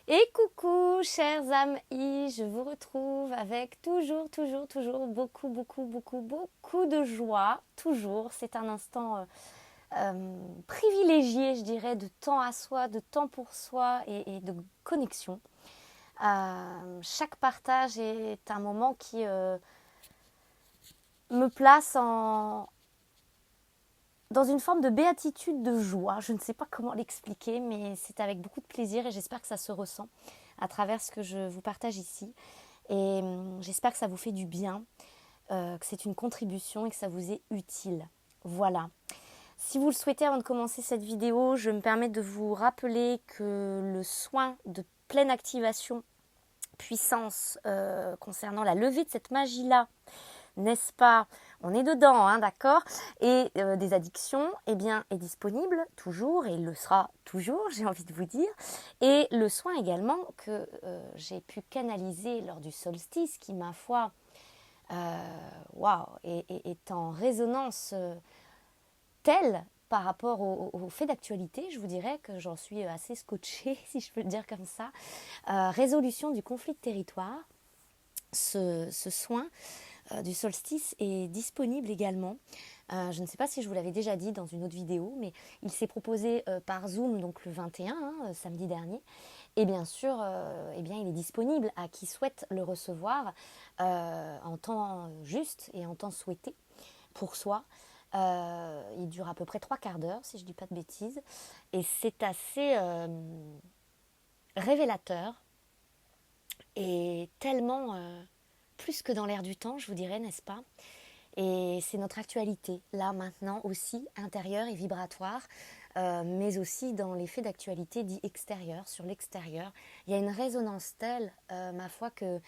Et coucou, chers amis, je vous retrouve avec toujours beaucoup de joie. Toujours, c'est un instant privilégié, je dirais, de temps à soi, de temps pour soi et de connexion. Chaque partage est un moment qui me place dans une forme de béatitude, de joie. Je ne sais pas comment l'expliquer, mais c'est avec beaucoup de plaisir et j'espère que ça se ressent à travers ce que je vous partage ici. Et j'espère que ça vous fait du bien, que c'est une contribution et que ça vous est utile. Voilà. Si vous le souhaitez, avant de commencer cette vidéo, je me permets de vous rappeler que le soin de pleine activation, puissance concernant la levée de cette magie-là, n'est-ce pas? On est dedans, hein, d'accord? Et des addictions, eh bien, est disponible toujours et il le sera toujours, j'ai envie de vous dire. Et le soin également que j'ai pu canaliser lors du solstice, qui, ma foi, waouh, est en résonance telle par rapport au fait d'actualité, je vous dirais que j'en suis assez scotchée, si je peux le dire comme ça. Résolution du conflit de territoire, ce soin du solstice est disponible également. Je ne sais pas si je vous l'avais déjà dit dans une autre vidéo, mais il s'est proposé par Zoom donc le 21, samedi dernier. Et bien sûr, eh bien, il est disponible à qui souhaite le recevoir en temps juste et en temps souhaité pour soi. Il dure à peu près 3/4 d'heure, si je ne dis pas de bêtises. Et c'est assez révélateur et tellement plus que dans l'air du temps, je vous dirais, n'est-ce pas? Et c'est notre actualité, là, maintenant, aussi, intérieure et vibratoire, mais aussi dans les faits d'actualité dits extérieurs, sur l'extérieur. Il y a une résonance telle, ma foi, que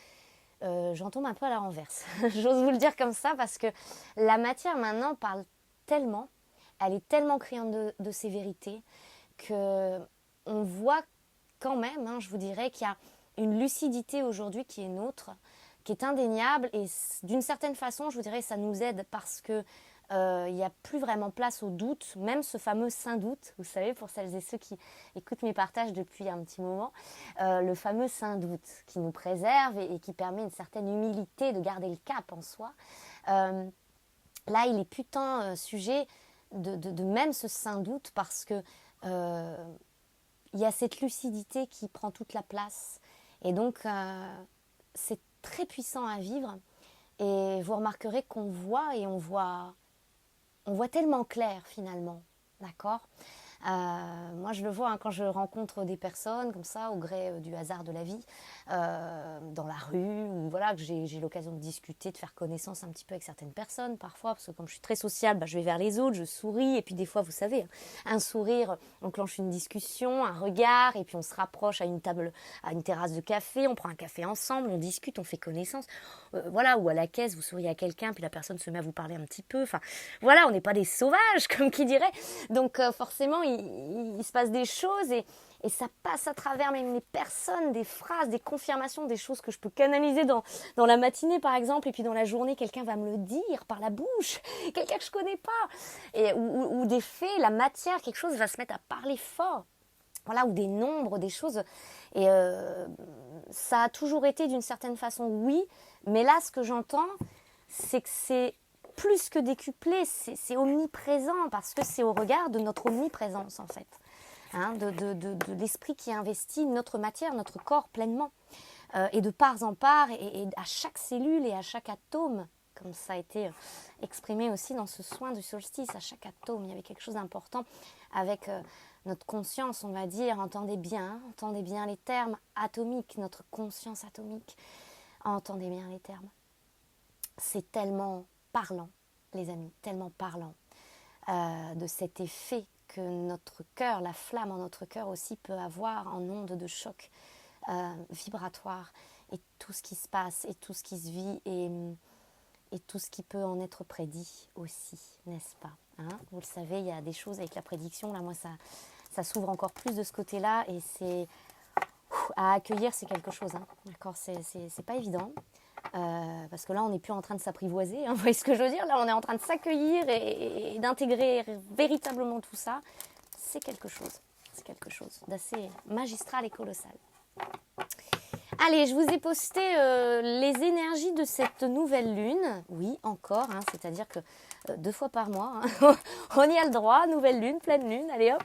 j'en tombe un peu à la renverse. J'ose vous le dire comme ça, parce que la matière, maintenant, parle tellement, elle est tellement criante de ses vérités, que on voit quand même, je vous dirais, qu'il y a une lucidité aujourd'hui qui est nôtre, qui est indéniable et d'une certaine façon, je vous dirais, ça nous aide parce que il n'y a plus vraiment place au doute, même ce fameux saint doute, vous savez, pour celles et ceux qui écoutent mes partages depuis un petit moment, le fameux saint doute qui nous préserve et qui permet une certaine humilité de garder le cap en soi. Là, il est plus tant sujet de même ce saint doute parce que il y a cette lucidité qui prend toute la place. Et donc, c'est très puissant à vivre. Et vous remarquerez qu'on voit et on voit tellement clair finalement. D'accord? Moi, je le vois quand je rencontre des personnes comme ça, au gré du hasard de la vie, dans la rue, ou voilà, que j'ai l'occasion de discuter, de faire connaissance un petit peu avec certaines personnes parfois, parce que comme je suis très sociable, je vais vers les autres, je souris, et puis des fois, vous savez, un sourire enclenche une discussion, un regard, et puis on se rapproche à une table, à une terrasse de café, on prend un café ensemble, on discute, on fait connaissance, voilà, ou à la caisse, vous souriez à quelqu'un, puis la personne se met à vous parler un petit peu, enfin, voilà, on n'est pas des sauvages, comme qui dirait, donc forcément, il se passe des choses et ça passe à travers même les personnes, des phrases, des confirmations, des choses que je peux canaliser dans la matinée par exemple, et puis dans la journée, quelqu'un va me le dire par la bouche, quelqu'un que je connais pas, ou des faits, la matière, quelque chose va se mettre à parler fort. Voilà, ou des nombres, des choses. Et ça a toujours été d'une certaine façon, oui, mais là, ce que j'entends, c'est que c'est plus que décuplé, c'est omniprésent, parce que c'est au regard de notre omniprésence, en fait. De l'esprit qui investit notre matière, notre corps pleinement. Et de part en part, et à chaque cellule et à chaque atome, comme ça a été exprimé aussi dans ce soin du solstice, à chaque atome, il y avait quelque chose d'important avec notre conscience, on va dire, entendez bien les termes atomiques, notre conscience atomique, entendez bien les termes. C'est tellement parlant, les amis, tellement parlant de cet effet que notre cœur, la flamme en notre cœur aussi peut avoir en onde de choc vibratoire, et tout ce qui se passe et tout ce qui se vit et tout ce qui peut en être prédit aussi, n'est-ce pas, Vous le savez, il y a des choses avec la prédiction, là moi ça s'ouvre encore plus de ce côté-là, et c'est à accueillir, c'est quelque chose, d'accord, c'est pas évident. Parce que là, on n'est plus en train de s'apprivoiser, vous voyez ce que je veux dire? Là, on est en train de s'accueillir et d'intégrer véritablement tout ça. C'est quelque chose d'assez magistral et colossal. Allez, je vous ai posté les énergies de cette nouvelle lune. Oui, encore, hein, c'est-à-dire que 2 fois par mois, hein, on y a le droit, nouvelle lune, pleine lune, allez hop.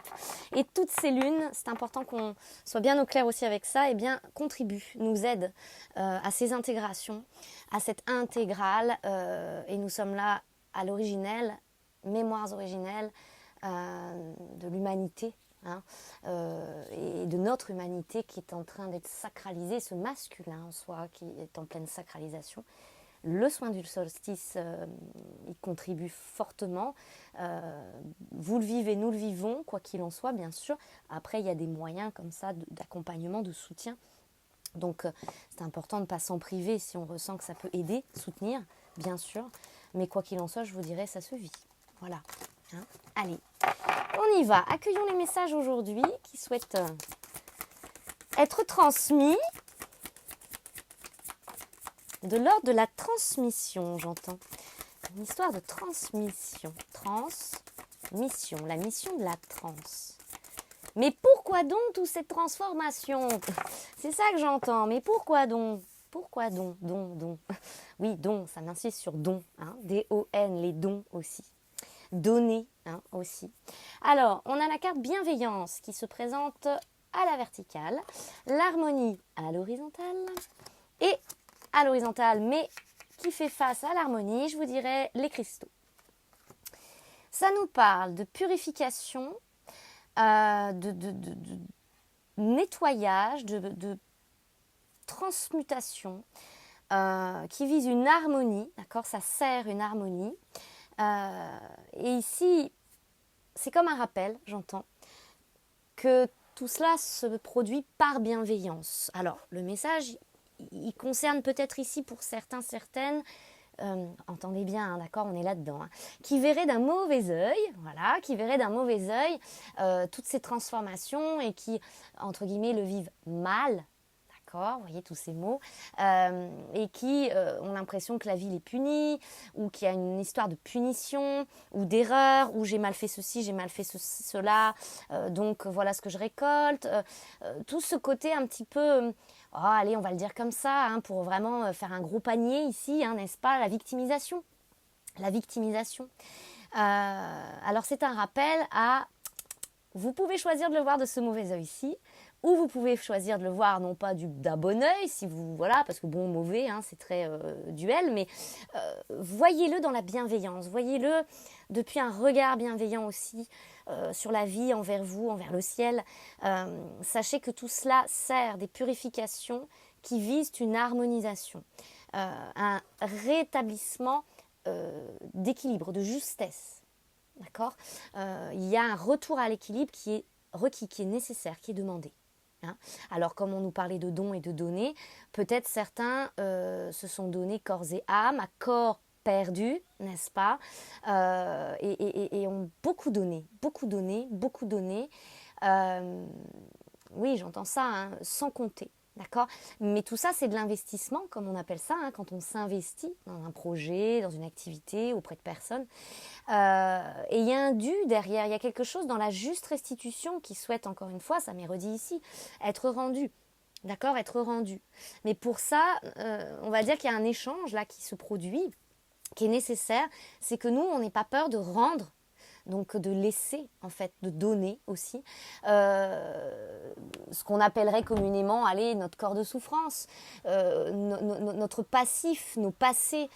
Et toutes ces lunes, c'est important qu'on soit bien au clair aussi avec ça, et bien contribuent, nous aident à ces intégrations, à cette intégrale. Et nous sommes là à l'originel, mémoires originelles de l'humanité. Hein, et de notre humanité qui est en train d'être sacralisée, ce masculin en soi qui est en pleine sacralisation. Le soin du solstice y contribue fortement. Vous le vivez, nous le vivons, quoi qu'il en soit, bien sûr. Après, il y a des moyens comme ça d'accompagnement, de soutien. Donc, c'est important de ne pas s'en priver si on ressent que ça peut aider, soutenir, bien sûr. Mais quoi qu'il en soit, je vous dirais, ça se vit. Voilà. Hein, allez, on y va. Accueillons les messages aujourd'hui qui souhaitent être transmis. De l'ordre de la transmission, j'entends. Une histoire de transmission. Transmission, la mission de la trans. Mais pourquoi donc toute cette transformation? C'est ça que j'entends. Mais pourquoi donc? Pourquoi donc? Don. Oui, don, ça m'insiste sur don. Hein, D-O-N, les dons aussi. Donner hein, aussi. Alors, on a la carte bienveillance qui se présente à la verticale, l'harmonie à l'horizontale et à l'horizontale, mais qui fait face à l'harmonie, je vous dirais les cristaux. Ça nous parle de purification, de nettoyage, de transmutation, qui vise une harmonie, d'accord? Ça sert une harmonie. Et ici, c'est comme un rappel, j'entends, que tout cela se produit par bienveillance. Alors, le message, il concerne peut-être ici pour certains, certaines, entendez bien, hein, d'accord, on est là-dedans, hein, qui verraient d'un mauvais œil, voilà, qui verraient d'un mauvais œil toutes ces transformations et qui, entre guillemets, le vivent mal. Vous voyez tous ces mots, et qui ont l'impression que la vie les punit, ou qu'il y a une histoire de punition, ou d'erreur, ou j'ai mal fait ceci, j'ai mal fait cela, donc voilà ce que je récolte. Tout ce côté un petit peu, allez, on va le dire comme ça, hein, pour vraiment faire un gros panier ici, hein, n'est-ce pas, la victimisation. La victimisation. Alors c'est un rappel à... Vous pouvez choisir de le voir de ce mauvais œil-ci, ou vous pouvez choisir de le voir non pas d'un bon œil, si vous voilà, parce que bon, mauvais, hein, c'est très duel, mais voyez-le dans la bienveillance, voyez-le depuis un regard bienveillant aussi sur la vie, envers vous, envers le ciel. Sachez que tout cela sert des purifications qui visent une harmonisation, un rétablissement d'équilibre, de justesse. D'accord ? Il y a un retour à l'équilibre qui est requis, qui est nécessaire, qui est demandé. Hein. Alors, comme on nous parlait de dons et de donner, peut-être certains se sont donnés corps et âme, à corps perdu, n'est-ce pas, et ont beaucoup donné. Oui, j'entends ça, hein, sans compter. D'accord ? Mais tout ça, c'est de l'investissement, comme on appelle ça, hein, quand on s'investit dans un projet, dans une activité, auprès de personnes. Et il y a un dû derrière, il y a quelque chose dans la juste restitution qui souhaite, encore une fois, ça m'est redit ici, être rendu. D'accord ? Être rendu. Mais pour ça, on va dire qu'il y a un échange là qui se produit, qui est nécessaire. C'est que nous, on n'ait pas peur de rendre, donc de laisser, en fait, de donner aussi, ce qu'on appellerait communément, allez, notre corps de souffrance, notre passif, nos passés,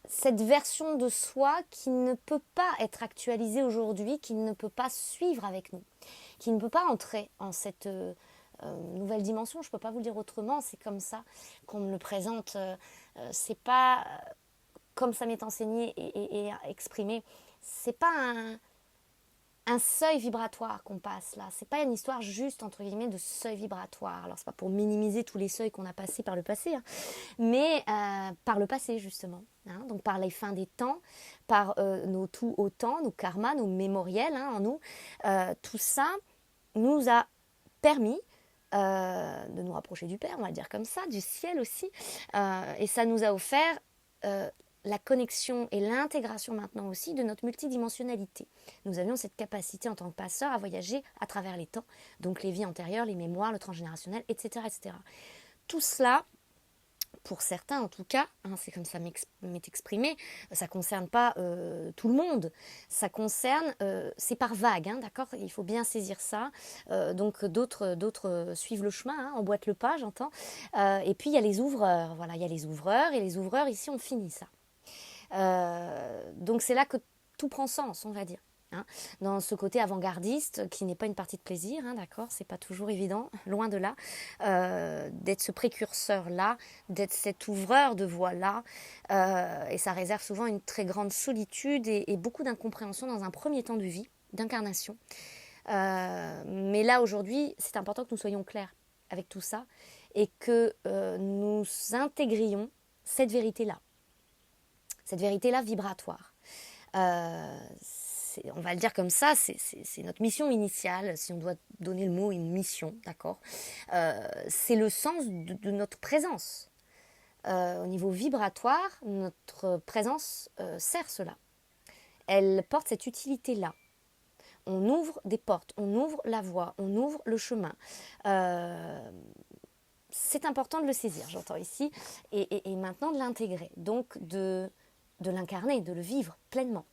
cette version de soi qui ne peut pas être actualisée aujourd'hui, qui ne peut pas suivre avec nous, qui ne peut pas entrer en cette nouvelle dimension. Je ne peux pas vous le dire autrement, c'est comme ça qu'on me le présente. C'est pas... comme ça m'est enseigné et exprimé, c'est pas un seuil vibratoire qu'on passe là. C'est pas une histoire juste, entre guillemets, de seuil vibratoire. Alors, c'est pas pour minimiser tous les seuils qu'on a passés par le passé, hein, mais par le passé, justement. Hein, donc, par les fins des temps, par nos tout autant, nos karmas, nos mémoriels hein, en nous. Tout ça nous a permis de nous rapprocher du Père, on va le dire comme ça, du ciel aussi. Et ça nous a offert la connexion et l'intégration maintenant aussi de notre multidimensionnalité. Nous avions cette capacité en tant que passeurs à voyager à travers les temps, donc les vies antérieures, les mémoires, le transgénérationnel, etc. etc. Tout cela, pour certains en tout cas, hein, c'est comme ça m'est exprimé, ça ne concerne pas tout le monde, ça concerne, c'est par vague, hein, d'accord, il faut bien saisir ça, donc d'autres suivent le chemin, hein, emboîtent le pas, j'entends, et puis il y a les ouvreurs, voilà, il y a les ouvreurs, et les ouvreurs ici on finit ça. Donc c'est là que tout prend sens, on va dire. Hein, dans ce côté avant-gardiste qui n'est pas une partie de plaisir, hein, d'accord, c'est pas toujours évident, loin de là, d'être ce précurseur-là, d'être cet ouvreur de voie-là, et ça réserve souvent une très grande solitude et beaucoup d'incompréhension dans un premier temps de vie, d'incarnation. Mais là, aujourd'hui, c'est important que nous soyons clairs avec tout ça et que nous intégrions cette vérité-là vibratoire. On va le dire comme ça, c'est notre mission initiale, si on doit donner le mot une mission, d'accord. C'est le sens de notre présence. Au niveau vibratoire, notre présence sert cela. Elle porte cette utilité-là. On ouvre des portes, on ouvre la voie, on ouvre le chemin. C'est important de le saisir, j'entends ici, et maintenant de l'intégrer, donc de l'incarner, de le vivre pleinement.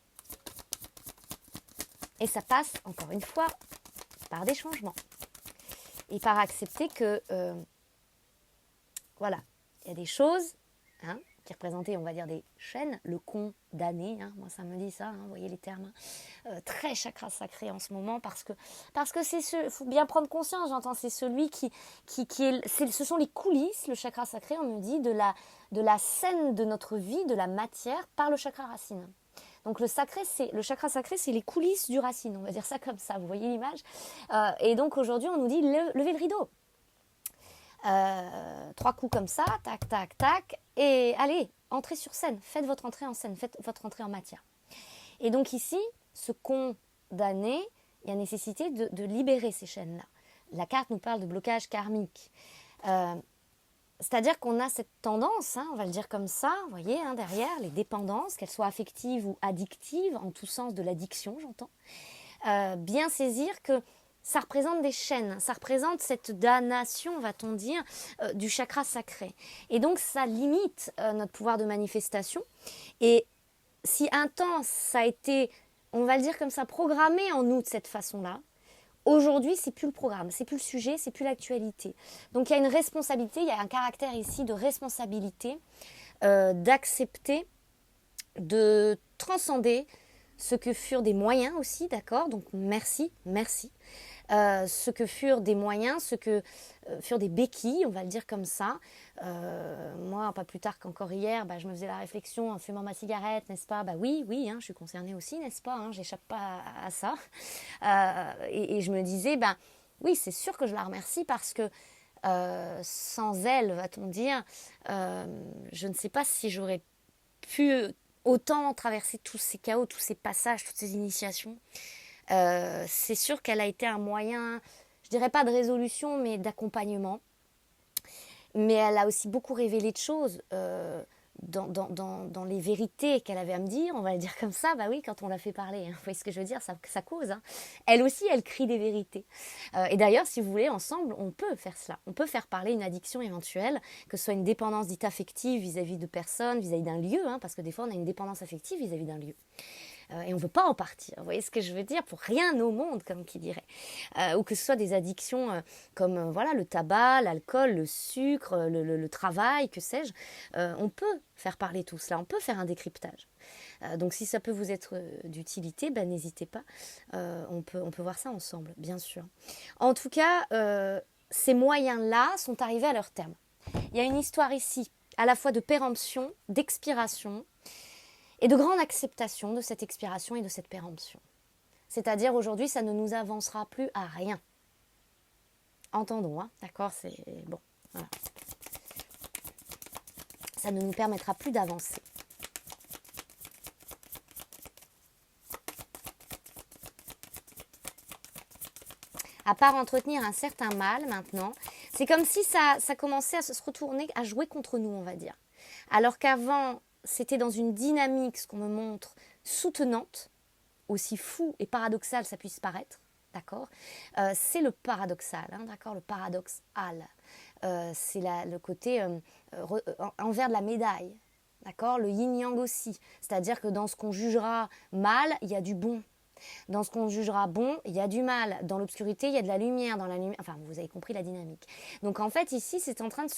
Et ça passe, encore une fois, par des changements. Et par accepter que, voilà, il y a des choses hein, qui représentaient, on va dire, des chaînes, le condamné, hein, moi ça me dit ça, hein, vous voyez les termes, très chakra sacré en ce moment, parce que il faut bien prendre conscience, j'entends, c'est celui qui est, ce sont les coulisses, le chakra sacré, on me dit, de la scène de notre vie, de la matière, par le chakra racine. Donc le chakra sacré, c'est les coulisses du racine, on va dire ça comme ça, vous voyez l'image. Et donc aujourd'hui, on nous dit levez le rideau. 3 coups comme ça, tac, tac, tac, et allez, entrez sur scène, faites votre entrée en scène, faites votre entrée en matière. Et donc ici, ce condamné, il y a nécessité de libérer ces chaînes-là. La carte nous parle de blocage karmique. C'est-à-dire qu'on a cette tendance, hein, on va le dire comme ça, vous voyez, hein, derrière, les dépendances, qu'elles soient affectives ou addictives, en tout sens de l'addiction, j'entends, bien saisir que ça représente des chaînes, ça représente cette damnation, va-t-on dire, du chakra sacré. Et donc, ça limite notre pouvoir de manifestation. Et si un temps, ça a été, on va le dire comme ça, programmé en nous de cette façon-là, aujourd'hui, c'est plus le programme, c'est plus le sujet, c'est plus l'actualité. Donc il y a une responsabilité, il y a un caractère ici de responsabilité, d'accepter, de transcender ce que furent des moyens aussi, d'accord. Donc merci. Ce que furent des moyens, ce que furent des béquilles, on va le dire comme ça. Moi, pas plus tard qu'encore hier, je me faisais la réflexion en fumant ma cigarette, n'est-ce pas ? Oui, hein, je suis concernée aussi, n'est-ce pas ? J'échappe pas à ça. Et je me disais, oui, c'est sûr que je la remercie parce que sans elle, va-t-on dire, je ne sais pas si j'aurais pu autant traverser tous ces chaos, tous ces passages, toutes ces initiations. C'est sûr qu'elle a été un moyen, je dirais pas de résolution, mais d'accompagnement. Mais elle a aussi beaucoup révélé de choses dans les vérités qu'elle avait à me dire, on va le dire comme ça, oui, quand on la fait parler, hein, vous voyez ce que je veux dire, ça cause. Hein. Elle aussi, elle crie des vérités. Et d'ailleurs, si vous voulez, ensemble, on peut faire cela. On peut faire parler une addiction éventuelle, que ce soit une dépendance dite affective vis-à-vis de personnes, vis-à-vis d'un lieu, hein, parce que des fois, on a une dépendance affective vis-à-vis d'un lieu. Et on ne veut pas en partir. Vous voyez ce que je veux dire ? Pour rien au monde, comme qui dirait. Ou que ce soit des addictions comme le tabac, l'alcool, le sucre, le travail, que sais-je. On peut faire parler tout cela, on peut faire un décryptage. Donc si ça peut vous être d'utilité, n'hésitez pas. On peut voir ça ensemble, bien sûr. En tout cas, ces moyens-là sont arrivés à leur terme. Il y a une histoire ici, à la fois de péremption, d'expiration, et de grande acceptation de cette expiration et de cette péremption. C'est-à-dire aujourd'hui, ça ne nous avancera plus à rien. Entendons, hein, d'accord, c'est bon. Voilà. Ça ne nous permettra plus d'avancer. À part entretenir un certain mal maintenant, c'est comme si ça commençait à se retourner, à jouer contre nous, on va dire. Alors qu'avant, c'était dans une dynamique, ce qu'on me montre, soutenante, aussi fou et paradoxal ça puisse paraître, d'accord, c'est le paradoxal, hein, d'accord, le paradoxal. C'est le côté envers de la médaille, d'accord, le yin-yang aussi. C'est-à-dire que dans ce qu'on jugera mal, il y a du bon. Dans ce qu'on jugera bon, il y a du mal. Dans l'obscurité, il y a de la lumière. Dans la lumière, enfin, vous avez compris la dynamique. Donc en fait, ici, c'est en train de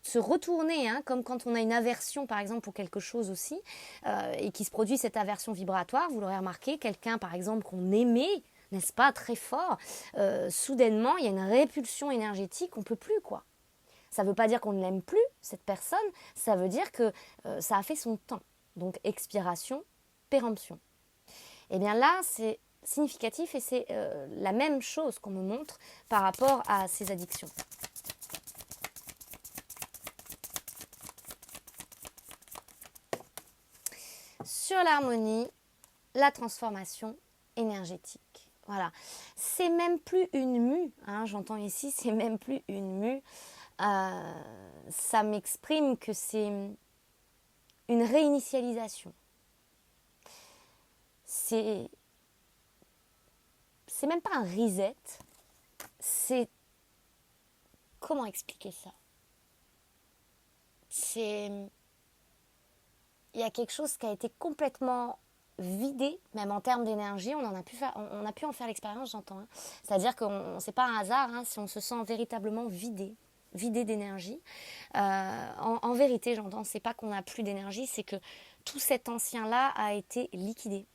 se retourner, hein, comme quand on a une aversion, par exemple, pour quelque chose aussi, et qui se produit cette aversion vibratoire. Vous l'aurez remarqué, quelqu'un, par exemple, qu'on aimait, n'est-ce pas, très fort, soudainement, il y a une répulsion énergétique, on ne peut plus, quoi. Ça ne veut pas dire qu'on ne l'aime plus, cette personne, ça veut dire que ça a fait son temps. Donc expiration, péremption. Et bien là, c'est significatif et c'est la même chose qu'on me montre par rapport à ces addictions. Sur l'harmonie, la transformation énergétique. Voilà. C'est même plus une mue, hein, j'entends ici, c'est même plus une mue. Ça m'exprime que c'est une réinitialisation. C'est même pas un reset, c'est... Comment expliquer ça? Il y a quelque chose qui a été complètement vidé, même en termes d'énergie, on a pu en faire l'expérience, j'entends. Hein. C'est-à-dire que c'est pas un hasard hein, si on se sent véritablement vidé d'énergie. En vérité, j'entends, c'est pas qu'on n'a plus d'énergie, c'est que tout cet ancien-là a été liquidé.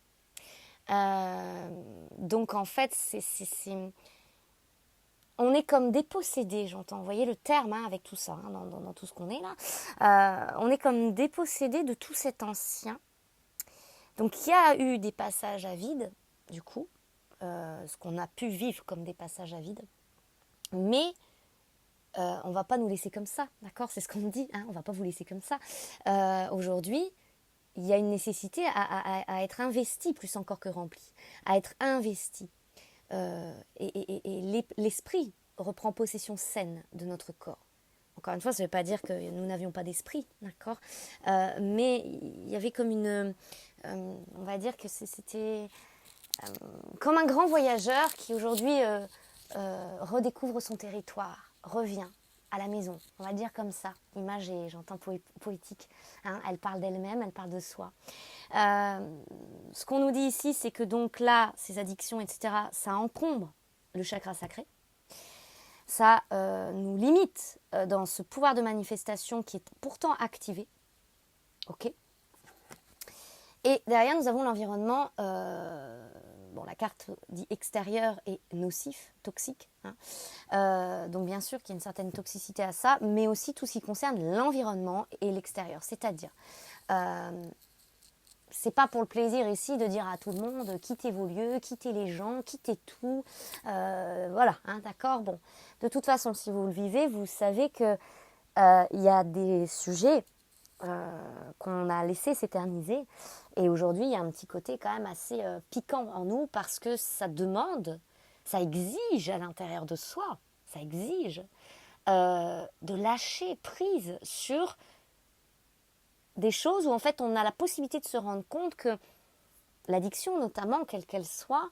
Donc en fait, on est comme dépossédé, j'entends. Vous voyez le terme hein, avec tout ça, hein, dans tout ce qu'on est là. On est comme dépossédé de tout cet ancien. Donc il y a eu des passages à vide, du coup, ce qu'on a pu vivre comme des passages à vide. Mais on ne va pas nous laisser comme ça, d'accord? C'est ce qu'on dit, hein, on ne va pas vous laisser comme ça. Aujourd'hui, il y a une nécessité à être investi, plus encore que rempli, à être investi. Et l'esprit reprend possession saine de notre corps. Encore une fois, ça ne veut pas dire que nous n'avions pas d'esprit, d'accord, mais il y avait comme une... on va dire que c'était comme un grand voyageur qui aujourd'hui redécouvre son territoire, revient à la maison, on va dire comme ça, imagée, j'entends poétique, hein, elle parle d'elle-même, elle parle de soi. Ce qu'on nous dit ici, c'est que donc là, ces addictions, etc., ça encombre le chakra sacré, ça nous limite dans ce pouvoir de manifestation qui est pourtant activé, ok. Et derrière, nous avons l'environnement, la carte dit extérieure et nocif, toxique. Hein. Donc bien sûr qu'il y a une certaine toxicité à ça, mais aussi tout ce qui concerne l'environnement et l'extérieur. C'est-à-dire, c'est pas pour le plaisir ici de dire à tout le monde quittez vos lieux, quittez les gens, quittez tout. Voilà, hein, d'accord. Bon, de toute façon, si vous le vivez, vous savez que il y a des sujets qu'on a laissé s'éterniser. Et aujourd'hui, il y a un petit côté quand même assez piquant en nous parce que ça demande, ça exige à l'intérieur de soi, ça exige de lâcher prise sur des choses où en fait on a la possibilité de se rendre compte que l'addiction notamment, quelle qu'elle soit,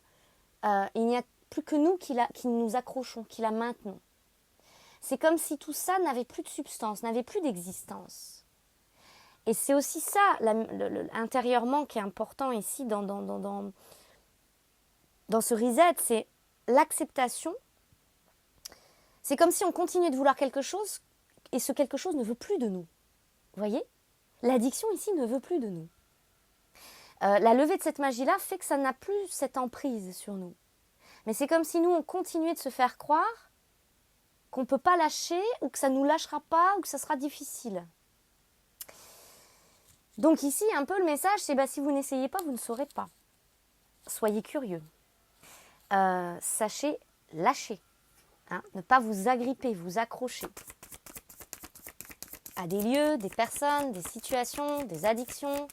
il n'y a plus que nous qui nous accrochons, qui la maintenons. C'est comme si tout ça n'avait plus de substance, n'avait plus d'existence. Et c'est aussi ça, intérieurement, qui est important ici dans ce reset, c'est l'acceptation. C'est comme si on continuait de vouloir quelque chose et ce quelque chose ne veut plus de nous. Vous voyez ? L'addiction ici ne veut plus de nous. La levée de cette magie-là fait que ça n'a plus cette emprise sur nous. Mais c'est comme si nous, on continuait de se faire croire qu'on ne peut pas lâcher ou que ça ne nous lâchera pas ou que ça sera difficile. Donc ici, un peu le message, c'est si vous n'essayez pas, vous ne saurez pas. Soyez curieux. Sachez lâcher. Hein, ne pas vous agripper, vous accrocher à des lieux, des personnes, des situations, des addictions.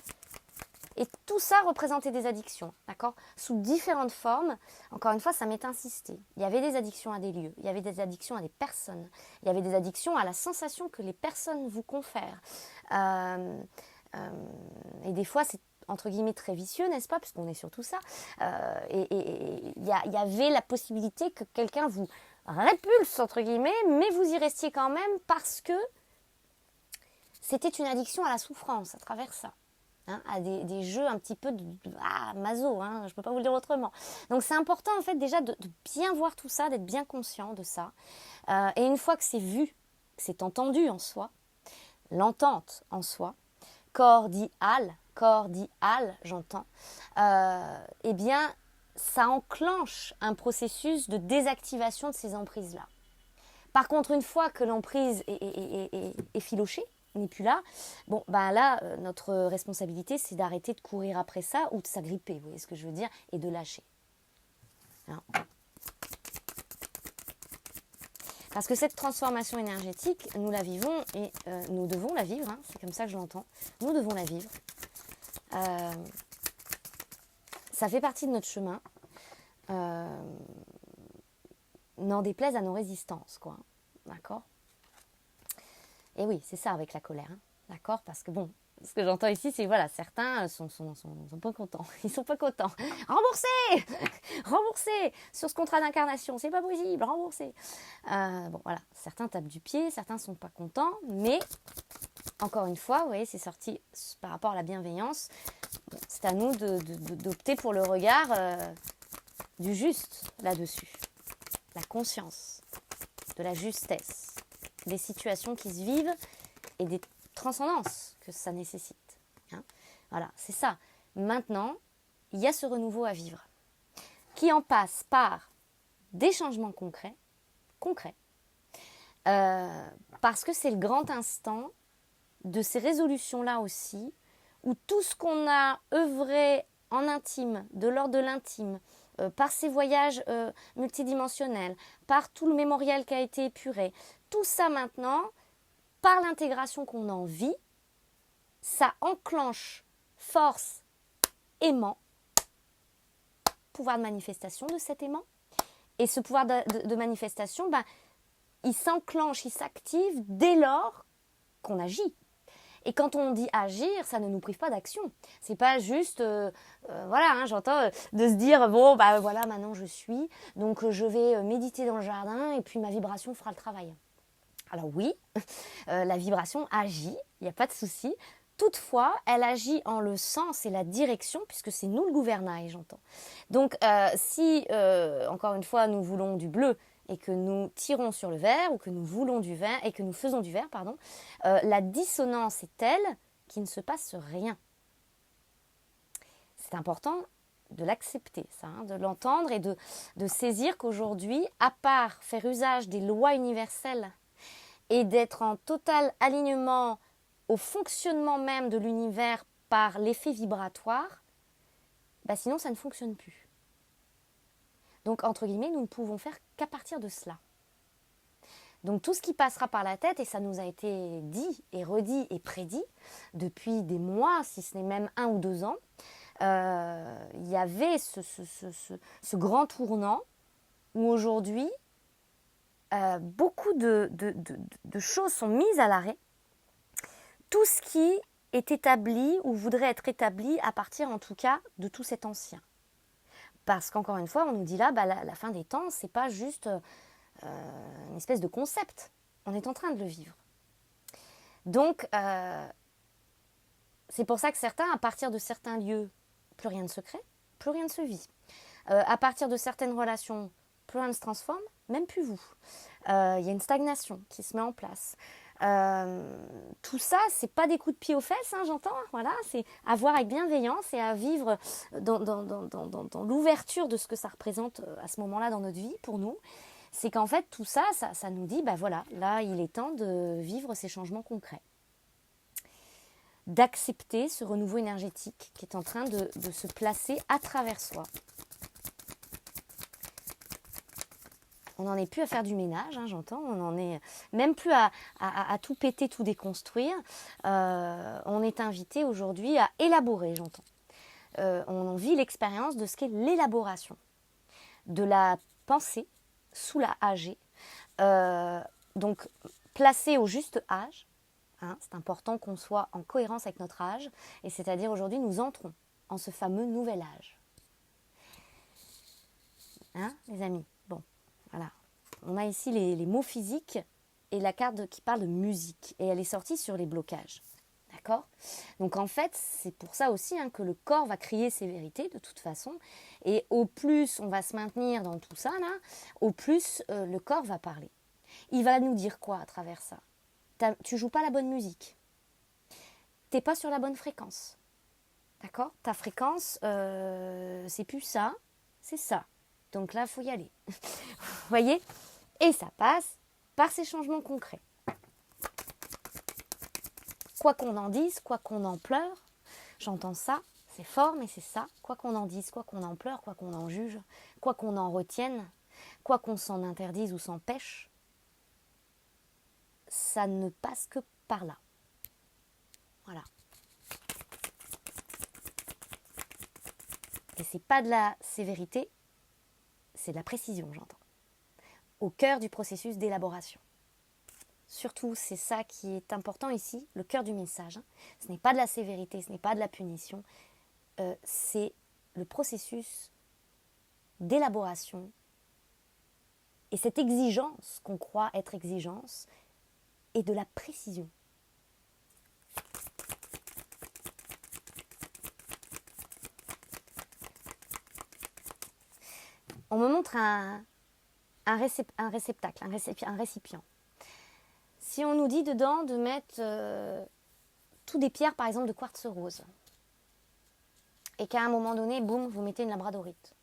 Et tout ça représentait des addictions, d'accord ? Sous différentes formes. Encore une fois, ça m'est insisté. Il y avait des addictions à des lieux, il y avait des addictions à des personnes, il y avait des addictions à la sensation que les personnes vous confèrent. Et des fois, c'est entre guillemets très vicieux, n'est-ce pas? Puisqu'on est sur tout ça. Et il y avait la possibilité que quelqu'un vous répulse, entre guillemets, mais vous y restiez quand même parce que c'était une addiction à la souffrance à travers ça. Hein, à des jeux un petit peu maso, hein, je ne peux pas vous le dire autrement. Donc c'est important en fait déjà de bien voir tout ça, d'être bien conscient de ça. Et une fois que c'est vu, que c'est entendu en soi, l'entente en soi, cordial, j'entends, eh bien ça enclenche un processus de désactivation de ces emprises-là. Par contre, une fois que l'emprise est filochée, n'est plus là, bon, ben là, notre responsabilité, c'est d'arrêter de courir après ça ou de s'agripper, vous voyez ce que je veux dire, et de lâcher. Hein. Parce que cette transformation énergétique, nous la vivons et nous devons la vivre, hein, c'est comme ça que je l'entends, nous devons la vivre. Ça fait partie de notre chemin, n'en déplaise à nos résistances, quoi, d'accord ? Et oui, c'est ça avec la colère, hein, d'accord ? Parce que bon, ce que j'entends ici, c'est voilà, certains sont pas contents. Ils sont pas contents. Remboursez sur ce contrat d'incarnation, c'est pas possible, remboursez. Bon voilà, certains tapent du pied, certains sont pas contents, mais encore une fois, vous voyez, c'est sorti par rapport à la bienveillance. Bon, c'est à nous d'opter pour le regard du juste là-dessus, la conscience, de la justesse, des situations qui se vivent et des transcendances que ça nécessite. Hein, voilà, c'est ça. Maintenant, il y a ce renouveau à vivre qui en passe par des changements concrets, parce que c'est le grand instant de ces résolutions-là aussi, où tout ce qu'on a œuvré en intime, de l'ordre de l'intime, par ces voyages multidimensionnels, par tout le mémorial qui a été épuré, tout ça maintenant, par l'intégration qu'on en vit, ça enclenche force, aimant, pouvoir de manifestation de cet aimant. Et ce pouvoir de manifestation, ben, il s'enclenche, il s'active dès lors qu'on agit. Et quand on dit agir, ça ne nous prive pas d'action. C'est pas juste, voilà, hein, j'entends, de se dire, bon, bah voilà, maintenant je suis, donc je vais méditer dans le jardin et puis ma vibration fera le travail. Alors oui, la vibration agit, il n'y a pas de souci. Toutefois, elle agit en le sens et la direction, puisque c'est nous le gouvernail, j'entends. Donc, si, encore une fois, nous voulons du bleu et que nous tirons sur le vert, ou que nous voulons du vert et que nous faisons du vert, pardon, la dissonance est telle qu'il ne se passe rien. C'est important de l'accepter, ça, hein, de l'entendre et de saisir qu'aujourd'hui, à part faire usage des lois universelles et d'être en total alignement au fonctionnement même de l'univers par l'effet vibratoire, bah sinon ça ne fonctionne plus. Donc, entre guillemets, nous ne pouvons faire qu'à partir de cela. Donc, tout ce qui passera par la tête, et ça nous a été dit et redit et prédit depuis des mois, si ce n'est même 1 ou 2 ans, il y avait ce grand tournant où aujourd'hui, beaucoup de choses sont mises à l'arrêt. Tout ce qui est établi ou voudrait être établi à partir en tout cas de tout cet ancien. Parce qu'encore une fois, on nous dit là, bah, la fin des temps, c'est pas juste une espèce de concept. On est en train de le vivre. Donc, c'est pour ça que certains, à partir de certains lieux, plus rien ne se crée, plus rien ne se vit. À partir de certaines relations, plus rien ne se transforme, même plus vous. Il y a une stagnation qui se met en place. Tout ça, c'est pas des coups de pied aux fesses, hein, j'entends. Voilà, c'est à voir avec bienveillance et à vivre dans l'ouverture de ce que ça représente à ce moment-là dans notre vie pour nous. C'est qu'en fait, tout ça, ça nous dit, bah voilà, là, il est temps de vivre ces changements concrets. D'accepter ce renouveau énergétique qui est en train de se placer à travers soi. On n'en est plus à faire du ménage, hein, j'entends. On n'en est même plus à tout péter, tout déconstruire. On est invité aujourd'hui à élaborer, j'entends. On vit l'expérience de ce qu'est l'élaboration. De la pensée sous la AG. Donc, placée au juste âge, Hein, c'est important qu'on soit en cohérence avec notre âge, et c'est-à-dire aujourd'hui nous entrons en ce fameux nouvel âge. Hein, les amis? Bon, voilà. On a ici les mots physiques et la carte qui parle de musique, et elle est sortie sur les blocages. D'accord? Donc en fait, c'est pour ça aussi que le corps va crier ses vérités de toute façon, et au plus on va se maintenir dans tout ça, là, au plus le corps va parler. Il va nous dire quoi à travers ça? Tu joues pas la bonne musique. T'es pas sur la bonne fréquence. D'accord? Ta fréquence, c'est plus ça, c'est ça. Donc là, il faut y aller. Vous voyez? Et ça passe par ces changements concrets. Quoi qu'on en dise, quoi qu'on en pleure, j'entends ça, c'est fort, mais c'est ça. Quoi qu'on en dise, quoi qu'on en pleure, quoi qu'on en juge, quoi qu'on en retienne, quoi qu'on s'en interdise ou s'empêche, ça ne passe que par là. Voilà. Et c'est pas de la sévérité, c'est de la précision, j'entends. Au cœur du processus d'élaboration. Surtout, c'est ça qui est important ici, le cœur du message. Ce n'est pas de la sévérité, ce n'est pas de la punition, c'est le processus d'élaboration et cette exigence qu'on croit être exigence et de la précision. On me montre un réceptacle, un récipient. Si on nous dit dedans de mettre tout des pierres, par exemple, de quartz rose, et qu'à un moment donné, boum, vous mettez une labradorite,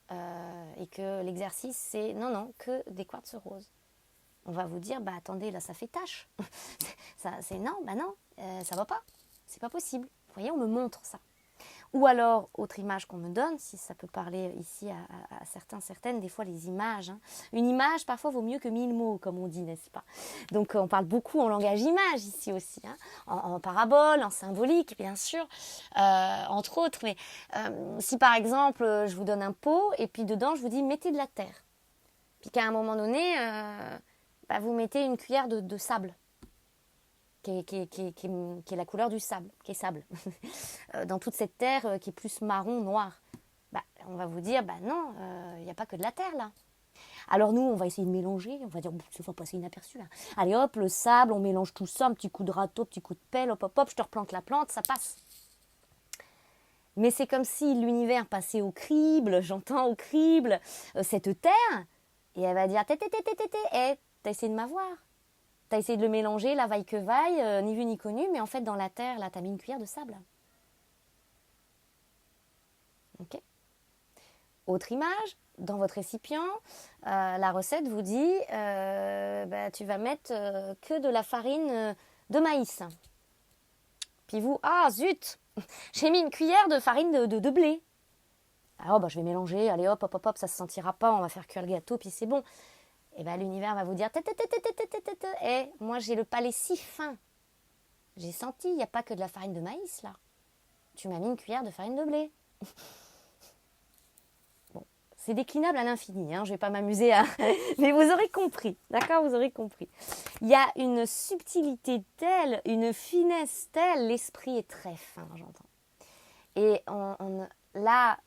et que l'exercice, c'est non, que des quartz roses. On va vous dire, attendez, là, ça fait tâche. Ça va pas. C'est pas possible. Vous voyez, on me montre ça. Ou alors, autre image qu'on me donne, si ça peut parler ici à certaines, des fois les images. Une image, parfois, vaut mieux que 1000 mots, comme on dit, n'est-ce pas? Donc, on parle beaucoup en langage image ici aussi, en parabole, en symbolique, bien sûr, entre autres. Mais si, par exemple, je vous donne un pot, et puis dedans, je vous dis, mettez de la terre. Puis qu'à un moment donné, vous mettez une cuillère de sable. Qui est la couleur du sable, qui est sable. Dans toute cette terre qui est plus marron, noir. On va vous dire, non, il n'y a pas que de la terre là. Alors nous, on va essayer de mélanger, on va dire, ça va passer inaperçu. Allez hop, le sable, on mélange tout ça, un petit coup de râteau, petit coup de pelle, hop, hop, hop, je te replante la plante, ça passe. Mais c'est comme si l'univers passait au crible, j'entends au crible, cette terre, et elle va dire, t'as essayé de m'avoir. T'as essayé de le mélanger, la vaille que vaille, ni vu ni connu, mais en fait, dans la terre, là, t'as mis une cuillère de sable. Ok. Autre image, dans votre récipient, la recette vous dit, tu vas mettre que de la farine de maïs. Puis vous, zut, j'ai mis une cuillère de farine de blé. Alors, je vais mélanger, allez hop, hop, hop, hop, ça se sentira pas, on va faire cuire le gâteau, puis c'est bon. Et l'univers va vous dire, moi j'ai le palais si fin. J'ai senti, il n'y a pas que de la farine de maïs là. Tu m'as mis une cuillère de farine de blé. Bon, c'est déclinable à l'infini, je ne vais pas m'amuser à... Mais vous aurez compris, d'accord? Vous aurez compris. Il y a une subtilité telle, une finesse telle, l'esprit est très fin, j'entends. Et là...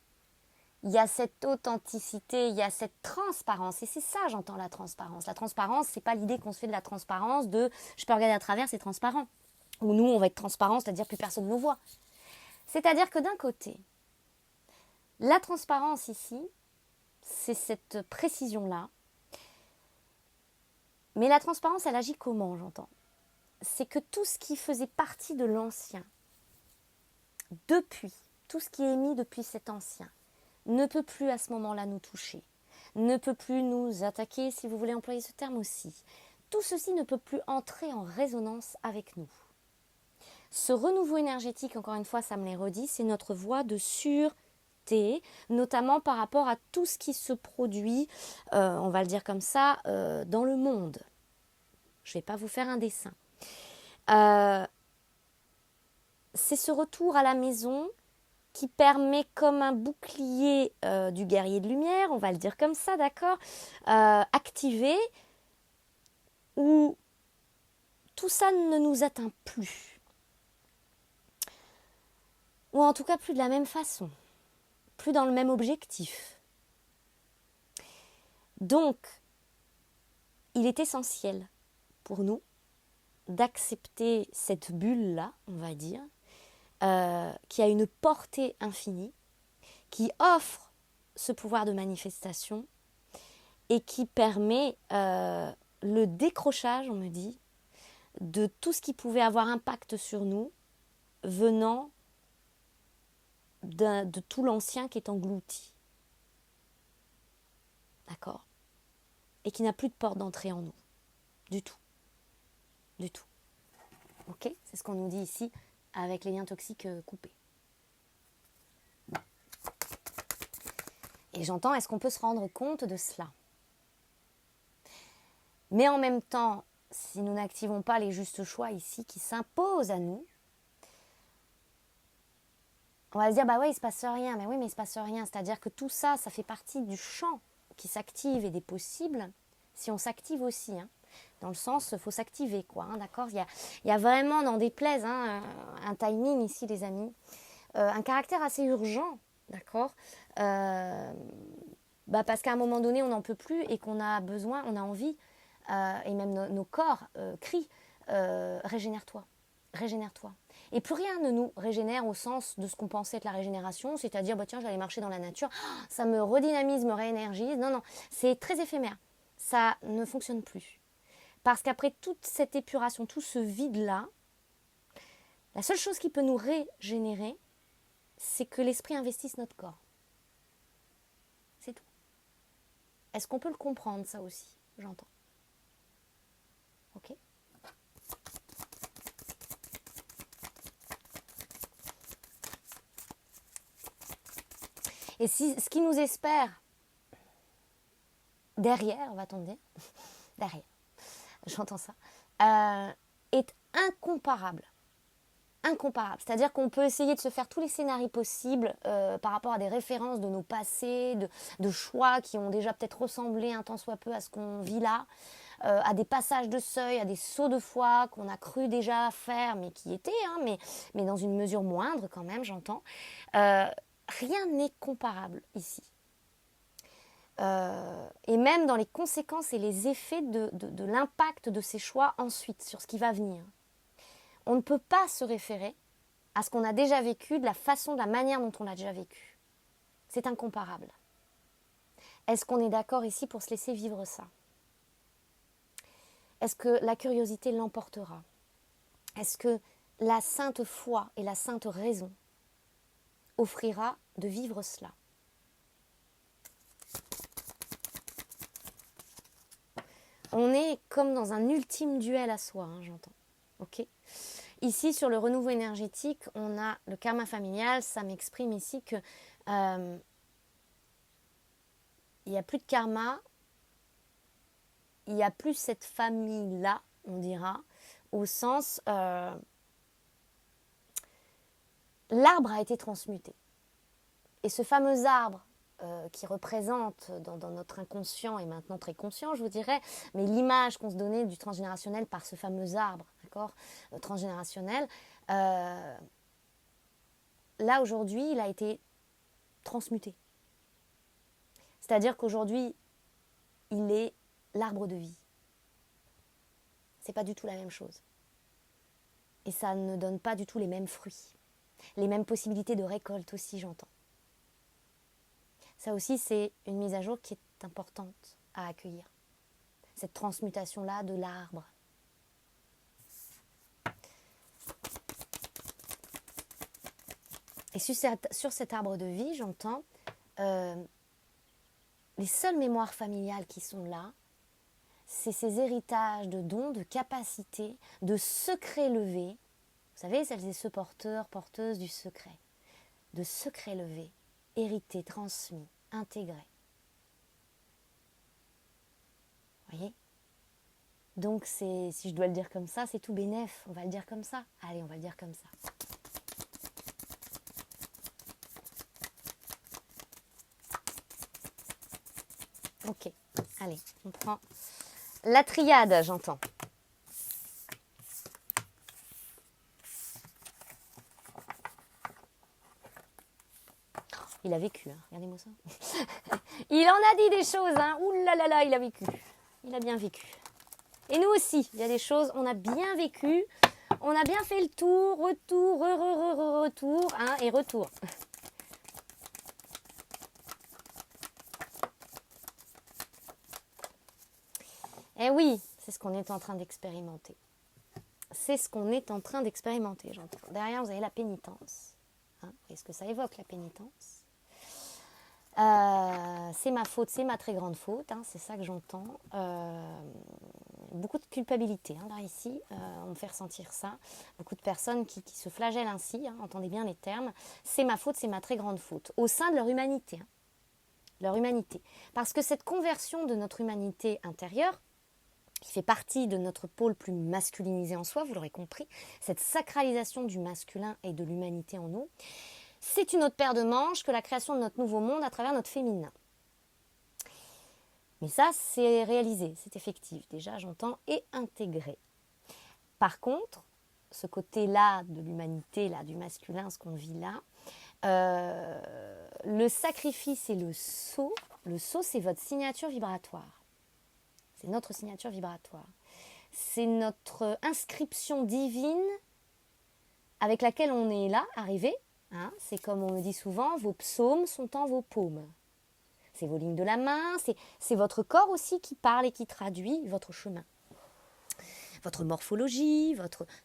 Il y a cette authenticité, il y a cette transparence. Et c'est ça, j'entends la transparence. La transparence, c'est pas l'idée qu'on se fait de la transparence de « je peux regarder à travers, c'est transparent ». Ou nous, on va être transparent, c'est-à-dire plus personne ne nous voit. C'est-à-dire que d'un côté, la transparence ici, c'est cette précision-là. Mais la transparence, elle agit comment, j'entends? C'est que tout ce qui faisait partie de l'ancien, depuis, tout ce qui est émis depuis cet ancien, ne peut plus à ce moment-là nous toucher, ne peut plus nous attaquer, si vous voulez employer ce terme aussi. Tout ceci ne peut plus entrer en résonance avec nous. Ce renouveau énergétique, encore une fois, ça me l'est redit, c'est notre voie de sûreté, notamment par rapport à tout ce qui se produit, on va le dire comme ça, dans le monde. Je ne vais pas vous faire un dessin. C'est ce retour à la maison qui permet comme un bouclier du guerrier de lumière, on va le dire comme ça, d'accord, activé, où tout ça ne nous atteint plus. Ou en tout cas plus de la même façon, plus dans le même objectif. Donc, il est essentiel pour nous d'accepter cette bulle-là, on va dire, qui a une portée infinie, qui offre ce pouvoir de manifestation et qui permet le décrochage, on me dit, de tout ce qui pouvait avoir impact sur nous venant de tout l'ancien qui est englouti. D'accord ? Et qui n'a plus de porte d'entrée en nous. Du tout. Du tout. Ok ? C'est ce qu'on nous dit ici avec les liens toxiques coupés. Et j'entends, est-ce qu'on peut se rendre compte de cela ? Mais en même temps, si nous n'activons pas les justes choix ici qui s'imposent à nous, on va se dire, bah ouais, il ne se passe rien. Mais oui, mais il ne se passe rien. C'est-à-dire que tout ça, ça fait partie du champ qui s'active et des possibles si on s'active aussi. Hein. Dans le sens, il faut s'activer, quoi. Hein, d'accord ? Il y a vraiment, n'en déplaise, un timing ici, les amis. Un caractère assez urgent, d'accord ? Parce qu'à un moment donné, on n'en peut plus et qu'on a besoin, on a envie, et même nos corps crient, régénère-toi, régénère-toi. Et plus rien ne nous régénère au sens de ce qu'on pensait être la régénération, c'est-à-dire, tiens, je vais aller marcher dans la nature, ça me redynamise, me réénergise. Non, c'est très éphémère. Ça ne fonctionne plus. Parce qu'après toute cette épuration, tout ce vide-là, la seule chose qui peut nous régénérer, c'est que l'esprit investisse notre corps. C'est tout. Est-ce qu'on peut le comprendre, ça aussi ? J'entends. Ok ? Et ce qui nous espère derrière, va-t-on dire, derrière, j'entends ça, est incomparable. Incomparable. C'est-à-dire qu'on peut essayer de se faire tous les scénarios possibles par rapport à des références de nos passés, de choix qui ont déjà peut-être ressemblé un tant soit peu à ce qu'on vit là, à des passages de seuil, à des sauts de foi qu'on a cru déjà faire, mais qui étaient, mais dans une mesure moindre quand même, j'entends. Rien n'est comparable ici. Et même dans les conséquences et les effets de l'impact de ces choix ensuite sur ce qui va venir. On ne peut pas se référer à ce qu'on a déjà vécu de la manière dont on l'a déjà vécu. C'est incomparable. Est-ce qu'on est d'accord ici pour se laisser vivre ça ? Est-ce que la curiosité l'emportera ? Est-ce que la sainte foi et la sainte raison offrira de vivre cela ? On est comme dans un ultime duel à soi, j'entends. Ok ? Ici, sur le renouveau énergétique, on a le karma familial. Ça m'exprime ici que il n'y a plus de karma, il n'y a plus cette famille-là, on dira, au sens l'arbre a été transmuté. Et ce fameux arbre qui représente dans notre inconscient et maintenant très conscient, je vous dirais, mais l'image qu'on se donnait du transgénérationnel par ce fameux arbre, d'accord, transgénérationnel, là aujourd'hui, il a été transmuté. C'est-à-dire qu'aujourd'hui, il est l'arbre de vie. C'est pas du tout la même chose. Et ça ne donne pas du tout les mêmes fruits. Les mêmes possibilités de récolte aussi, j'entends. Ça aussi, c'est une mise à jour qui est importante à accueillir. Cette transmutation-là de l'arbre. Et sur cet arbre de vie, j'entends les seules mémoires familiales qui sont là, c'est ces héritages de dons, de capacités, de secrets levés. Vous savez, celles et ceux porteurs, porteuses du secret. De secrets levés, hérités, transmis, intégrés. Vous voyez ? Donc, si je dois le dire comme ça, c'est tout bénef. On va le dire comme ça. Allez, on va le dire comme ça. Ok, allez, on prend la triade, j'entends. Il a vécu, hein. Regardez-moi ça. Il en a dit des choses, hein. Ouh là là là, il a vécu. Il a bien vécu. Et nous aussi, il y a des choses, on a bien vécu, on a bien fait le tour, retour, retour, hein, et retour. Eh oui, c'est ce qu'on est en train d'expérimenter. C'est ce qu'on est en train d'expérimenter, j'entends. Derrière, vous avez la pénitence. Hein, est-ce que ça évoque la pénitence ? C'est ma faute, c'est ma très grande faute, hein, c'est ça que j'entends. Beaucoup de culpabilité, hein, là, ici, on me fait ressentir ça. Beaucoup de personnes qui se flagellent ainsi, hein, entendez bien les termes. C'est ma faute, c'est ma très grande faute, au sein de leur humanité. Hein, leur humanité. Parce que cette conversion de notre humanité intérieure, qui fait partie de notre pôle plus masculinisé en soi, vous l'aurez compris, cette sacralisation du masculin et de l'humanité en nous, c'est une autre paire de manches que la création de notre nouveau monde à travers notre féminin. Mais ça, c'est réalisé, c'est effectif, déjà j'entends, et intégré. Par contre, ce côté-là de l'humanité, là, du masculin, ce qu'on vit là, le sacrifice et le saut, c'est votre signature vibratoire. C'est notre signature vibratoire. C'est notre inscription divine avec laquelle on est là, arrivé. Hein, c'est comme on me dit souvent, vos psaumes sont en vos paumes. C'est vos lignes de la main, c'est votre corps aussi qui parle et qui traduit votre chemin. Votre morphologie,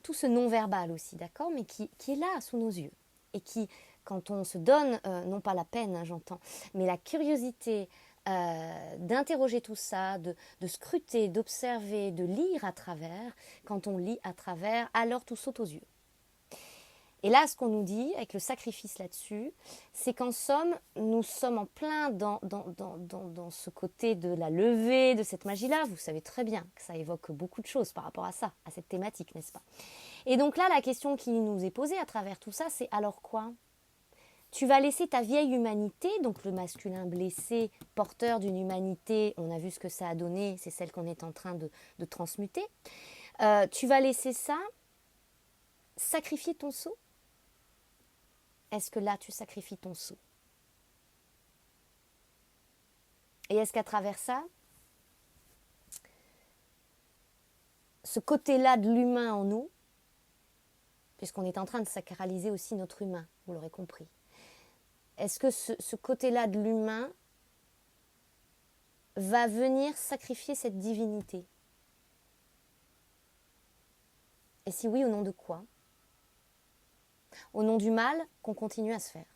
tout ce non-verbal aussi, d'accord, mais qui est là, sous nos yeux. Et qui, quand on se donne, non pas la peine, hein, j'entends, mais la curiosité d'interroger tout ça, de scruter, d'observer, de lire à travers, quand on lit à travers, alors tout saute aux yeux. Et là, ce qu'on nous dit, avec le sacrifice là-dessus, c'est qu'en somme, nous sommes en plein dans ce côté de la levée, de cette magie-là. Vous savez très bien que ça évoque beaucoup de choses par rapport à ça, à cette thématique, n'est-ce pas ? Et donc là, la question qui nous est posée à travers tout ça, c'est alors quoi ? Tu vas laisser ta vieille humanité, donc le masculin blessé, porteur d'une humanité, on a vu ce que ça a donné, c'est celle qu'on est en train de transmuter. Tu vas laisser ça sacrifier ton sceau ? Est-ce que là, tu sacrifies ton sceau ? Et est-ce qu'à travers ça, ce côté-là de l'humain en nous, puisqu'on est en train de sacraliser aussi notre humain, vous l'aurez compris, est-ce que ce côté-là de l'humain va venir sacrifier cette divinité ? Et si oui, au nom de quoi ? Au nom du mal qu'on continue à se faire.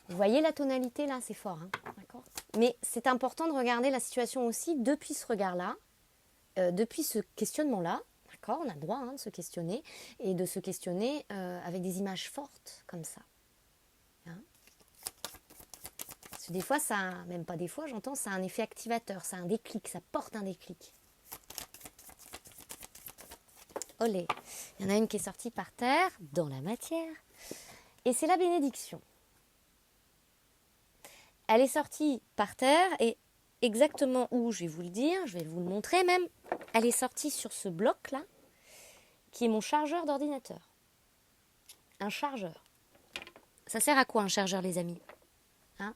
Vous voyez la tonalité là, c'est fort, hein, d'accord ? Mais c'est important de regarder la situation aussi depuis ce regard-là, depuis ce questionnement-là, d'accord ? On a le droit de se questionner et de se questionner avec des images fortes comme ça. Hein ? Parce que des fois, même pas des fois, j'entends, ça a un effet activateur, ça a un déclic, ça porte un déclic. Olé, il y en a une qui est sortie par terre, dans la matière, et c'est la bénédiction. Elle est sortie par terre, et exactement où, je vais vous le dire, je vais vous le montrer même, elle est sortie sur ce bloc-là, qui est mon chargeur d'ordinateur. Un chargeur. Ça sert à quoi un chargeur, les amis ? Hein ?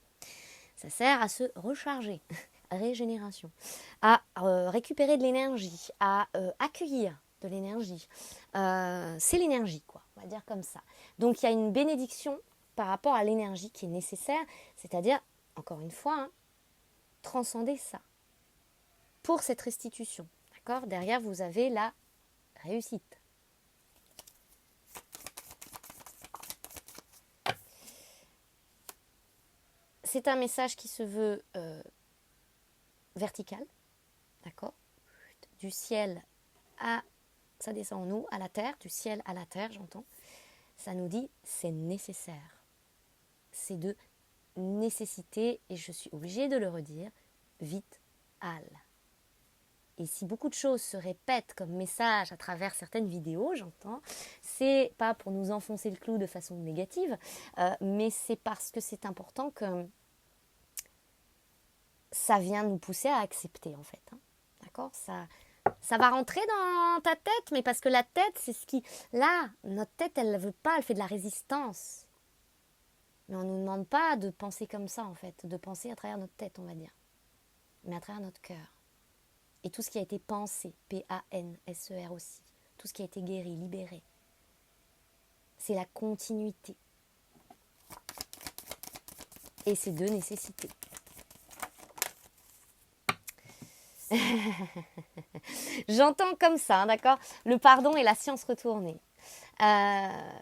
Ça sert à se recharger, régénération, à récupérer de l'énergie, à accueillir de l'énergie. C'est l'énergie, quoi, on va dire comme ça. Donc il y a une bénédiction par rapport à l'énergie qui est nécessaire, c'est-à-dire, encore une fois, transcender ça pour cette restitution. D'accord ? Derrière, vous avez la réussite. C'est un message qui se veut vertical, d'accord ? Du ciel ça descend en nous, à la terre, du ciel à la terre, j'entends. Ça nous dit, c'est nécessaire. C'est de nécessité, et je suis obligée de le redire, vital. Et si beaucoup de choses se répètent comme message à travers certaines vidéos, j'entends, c'est pas pour nous enfoncer le clou de façon négative, mais c'est parce que c'est important que ça vient nous pousser à accepter, en fait. Hein. D'accord ? Ça va rentrer dans ta tête, mais parce que la tête, c'est ce qui... Là, notre tête, elle ne veut pas, elle fait de la résistance. Mais on ne nous demande pas de penser comme ça, en fait, de penser à travers notre tête, on va dire, mais à travers notre cœur. Et tout ce qui a été pensé, P-A-N-S-E-R aussi, tout ce qui a été guéri, libéré, c'est la continuité. Et c'est deux nécessités. J'entends comme ça, hein, d'accord ? Le pardon et la science retournée.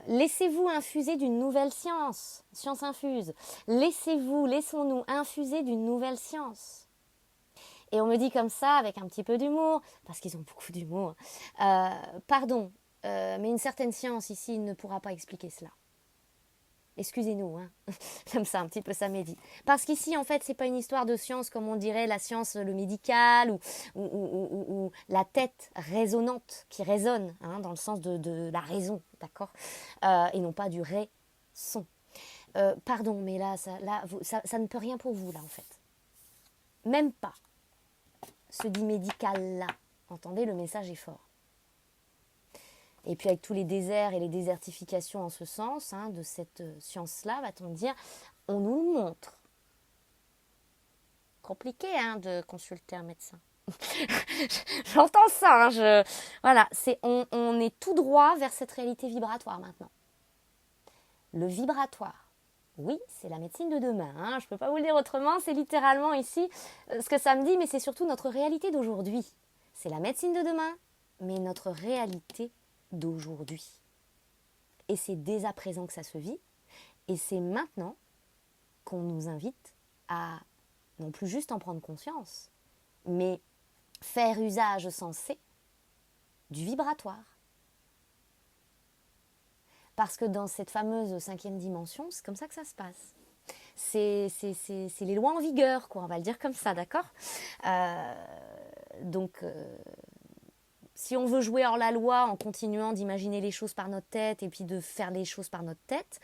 Laissez-vous infuser d'une nouvelle science, science infuse. Laissons-nous infuser d'une nouvelle science. Et on me dit comme ça, avec un petit peu d'humour, parce qu'ils ont beaucoup d'humour, pardon, mais une certaine science ici ne pourra pas expliquer cela. Excusez-nous, hein. Comme ça, un petit peu ça m'est dit. Parce qu'ici, en fait, c'est pas une histoire de science comme on dirait la science, le médical, ou la tête résonante qui résonne, hein, dans le sens de la raison, d'accord, et non pas du ré-son. Pardon, mais là, ça ne peut rien pour vous, là, en fait. Même pas ce dit médical-là. Entendez, le message est fort. Et puis avec tous les déserts et les désertifications en ce sens, hein, de cette science-là, va-t-on dire, on nous le montre. Compliqué, hein, de consulter un médecin. J'entends ça, hein, voilà, on est tout droit vers cette réalité vibratoire maintenant. Le vibratoire, oui, c'est la médecine de demain, hein, je ne peux pas vous le dire autrement, c'est littéralement ici ce que ça me dit, mais c'est surtout notre réalité d'aujourd'hui. C'est la médecine de demain, mais notre réalité d'aujourd'hui. Et c'est dès à présent que ça se vit, et c'est maintenant qu'on nous invite à non plus juste en prendre conscience, mais faire usage sensé du vibratoire. Parce que dans cette fameuse 5e dimension, c'est comme ça que ça se passe. C'est les lois en vigueur, quoi, on va le dire comme ça, d'accord ? Donc, si on veut jouer hors la loi en continuant d'imaginer les choses par notre tête et puis de faire les choses par notre tête,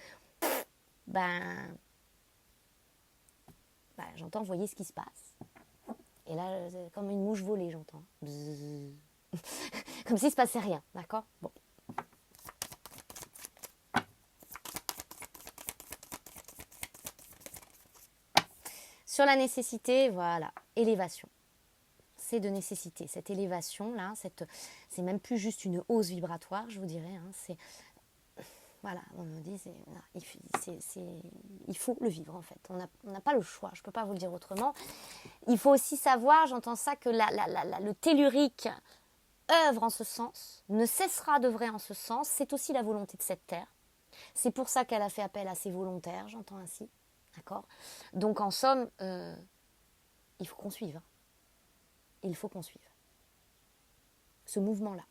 j'entends, voyez ce qui se passe. Et là, c'est comme une mouche volée, j'entends. Bzzz. Comme s'il ne se passait rien, d'accord ? Bon. Sur la nécessité, voilà, élévation. C'est de nécessité. Cette élévation-là, c'est même plus juste une hausse vibratoire, je vous dirais. Hein, c'est, voilà, on me dit, il faut le vivre en fait. On n'a pas le choix, je ne peux pas vous le dire autrement. Il faut aussi savoir, j'entends ça, que le tellurique œuvre en ce sens, ne cessera d'œuvrer en ce sens. C'est aussi la volonté de cette terre. C'est pour ça qu'elle a fait appel à ses volontaires, j'entends ainsi. D'accord ? Donc en somme, il faut qu'on suive. Il faut qu'on suive ce mouvement-là.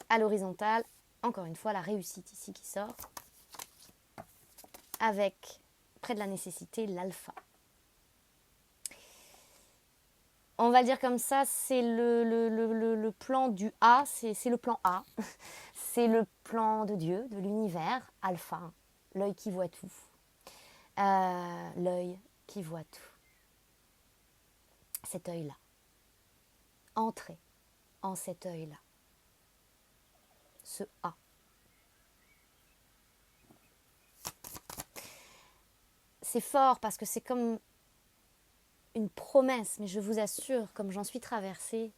À l'horizontale, encore une fois, la réussite ici qui sort. Avec, près de la nécessité, l'alpha. On va le dire comme ça, c'est le plan du A, c'est le plan A. C'est le plan de Dieu, de l'univers, alpha, l'œil qui voit tout. L'œil qui voit tout. Cet œil-là. Entrez en cet œil-là. Ce A. C'est fort parce que c'est comme une promesse, mais je vous assure, comme j'en suis traversée,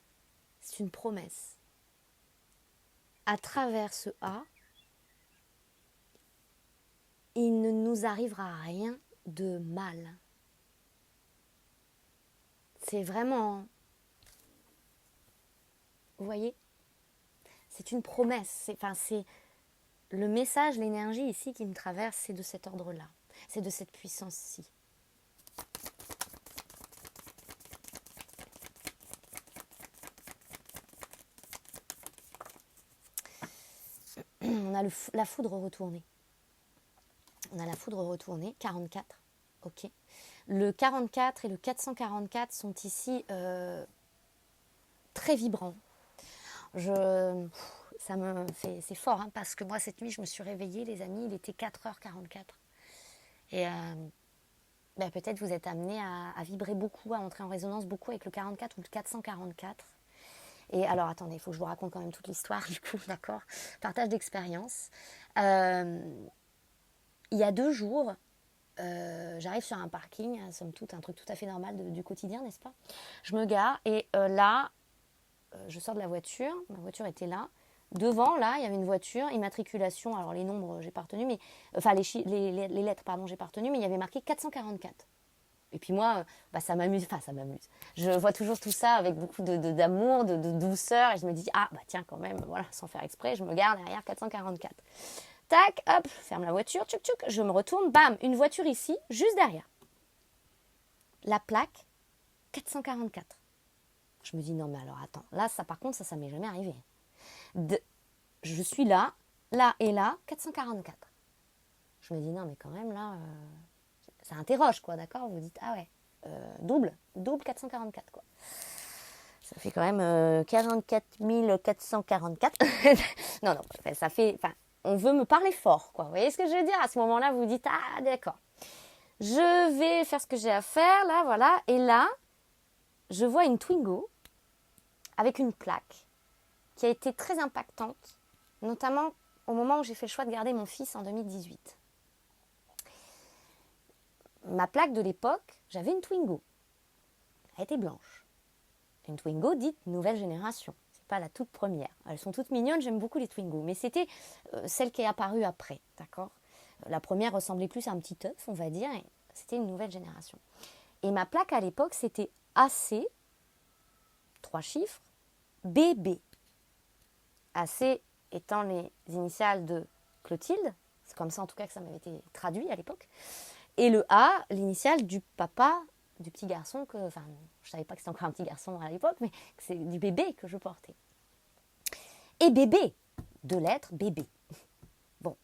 c'est une promesse. À travers ce A, il ne nous arrivera rien de mal. C'est vraiment, vous voyez, c'est une promesse. C'est le message, l'énergie ici qui me traverse, c'est de cet ordre-là. C'est de cette puissance-ci. On a la foudre retournée. On a la foudre retournée, 44. Ok. Le 44 et le 444 sont ici très vibrants. C'est fort, hein, parce que moi, cette nuit, je me suis réveillée, les amis, il était 4h44. Et peut-être vous êtes amenés à vibrer beaucoup, à entrer en résonance beaucoup avec le 44 ou le 444. Et alors, attendez, il faut que je vous raconte quand même toute l'histoire, du coup, d'accord. Partage d'expérience. Il y a 2 jours, j'arrive sur un parking, somme toute, un truc tout à fait normal du quotidien, n'est-ce pas? Je me gare et là, je sors de la voiture, ma voiture était là. Devant, là, il y avait une voiture, immatriculation, alors les nombres, j'ai pas retenu, mais, enfin les lettres, pardon, j'ai pas retenu, mais il y avait marqué 444. Et puis moi, ça m'amuse, enfin ça m'amuse. Je vois toujours tout ça avec beaucoup d'amour, de douceur, et je me dis, ah bah tiens quand même, voilà, sans faire exprès, je me garde derrière 444. Tac, hop, ferme la voiture, tchouk tchouk, je me retourne, bam, une voiture ici, juste derrière. La plaque, 444. Je me dis, non mais alors attends, là ça par contre, ça m'est jamais arrivé. Je suis là, là et là, 444. Je me dis, non mais quand même là, ça interroge quoi, d'accord? Vous dites, ah ouais, double 444 quoi. Ça fait quand même 44 444. Non, ça fait, enfin, on veut me parler fort quoi. Vous voyez ce que je veux dire? À ce moment-là, vous dites, ah d'accord. Je vais faire ce que j'ai à faire, là, voilà. Et là, je vois une Twingo avec une plaque qui a été très impactante, notamment au moment où j'ai fait le choix de garder mon fils en 2018. Ma plaque de l'époque, j'avais une Twingo. Elle était blanche. Une Twingo dite nouvelle génération. C'est pas la toute première. Elles sont toutes mignonnes, j'aime beaucoup les Twingo. Mais c'était celle qui est apparue après, d'accord? La première ressemblait plus à un petit œuf, on va dire, et c'était une nouvelle génération. Et ma plaque à l'époque, c'était AC, 3 chiffres, BB. AC étant les initiales de Clotilde, c'est comme ça en tout cas que ça m'avait été traduit à l'époque, et le A, l'initiale du papa du petit garçon que, enfin, je savais pas que c'était encore un petit garçon à l'époque, mais c'est du bébé que je portais. Et bébé, 2 lettres, bébé. Bon.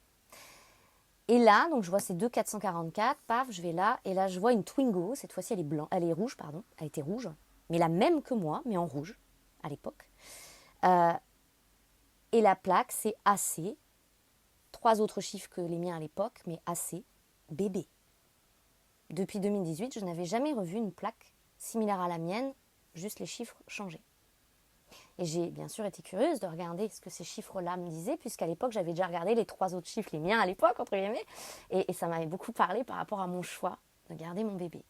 Et là, donc je vois ces 444, paf, je vais là, et là je vois une Twingo, cette fois-ci elle est rouge, pardon, elle était rouge, mais la même que moi, mais en rouge, à l'époque. Et la plaque, c'est AC, 3 autres chiffres que les miens à l'époque, mais AC, bébé. Depuis 2018, je n'avais jamais revu une plaque similaire à la mienne, juste les chiffres changés. Et j'ai bien sûr été curieuse de regarder ce que ces chiffres-là me disaient, puisqu'à l'époque, j'avais déjà regardé les 3 autres chiffres, les miens à l'époque, entre guillemets, et ça m'avait beaucoup parlé par rapport à mon choix de garder mon bébé.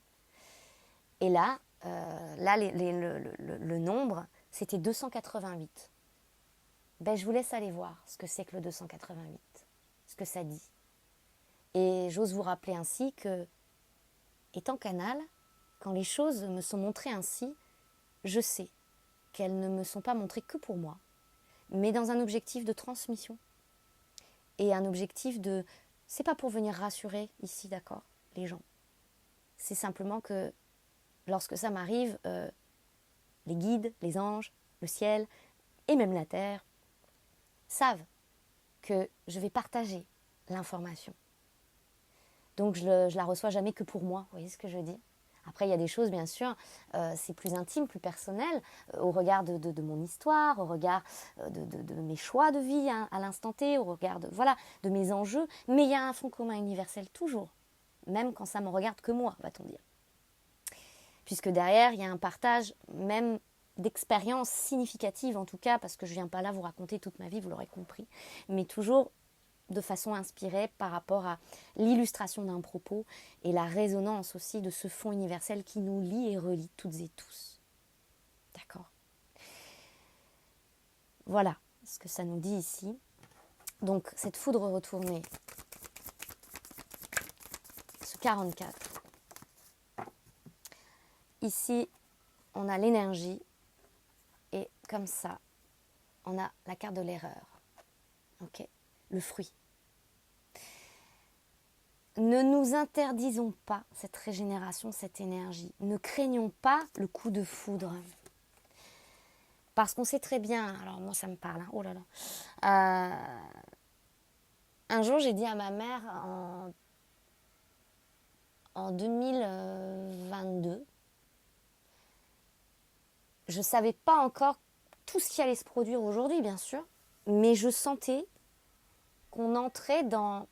Et là, le nombre, c'était 288. Ben, je vous laisse aller voir ce que c'est que le 288, ce que ça dit. Et j'ose vous rappeler ainsi que, étant canal, quand les choses me sont montrées ainsi, je sais qu'elles ne me sont pas montrées que pour moi, mais dans un objectif de transmission. Et un objectif de... C'est pas pour venir rassurer ici, d'accord, les gens. C'est simplement que lorsque ça m'arrive, les guides, les anges, le ciel et même la terre savent que je vais partager l'information. Donc je la reçois jamais que pour moi, vous voyez ce que je dis? Après, il y a des choses, bien sûr, c'est plus intime, plus personnel, au regard de mon histoire, au regard de mes choix de vie hein, à l'instant T, au regard de mes enjeux. Mais il y a un fond commun universel toujours, même quand ça ne me regarde que moi, va-t-on dire. Puisque derrière, il y a un partage même d'expériences significatives, en tout cas, parce que je ne viens pas là vous raconter toute ma vie, vous l'aurez compris, mais toujours de façon inspirée par rapport à l'illustration d'un propos et la résonance aussi de ce fond universel qui nous lie et relie toutes et tous. D'accord? Voilà ce que ça nous dit ici. Donc cette foudre retournée, ce 44. Ici, on a l'énergie et comme ça, on a la carte de l'erreur. Ok? Le fruit. Ne nous interdisons pas cette régénération, cette énergie. Ne craignons pas le coup de foudre. Parce qu'on sait très bien, alors moi ça me parle, hein, oh là là. Un jour j'ai dit à ma mère en 2022, je ne savais pas encore tout ce qui allait se produire aujourd'hui bien sûr, mais je sentais qu'on entrait dans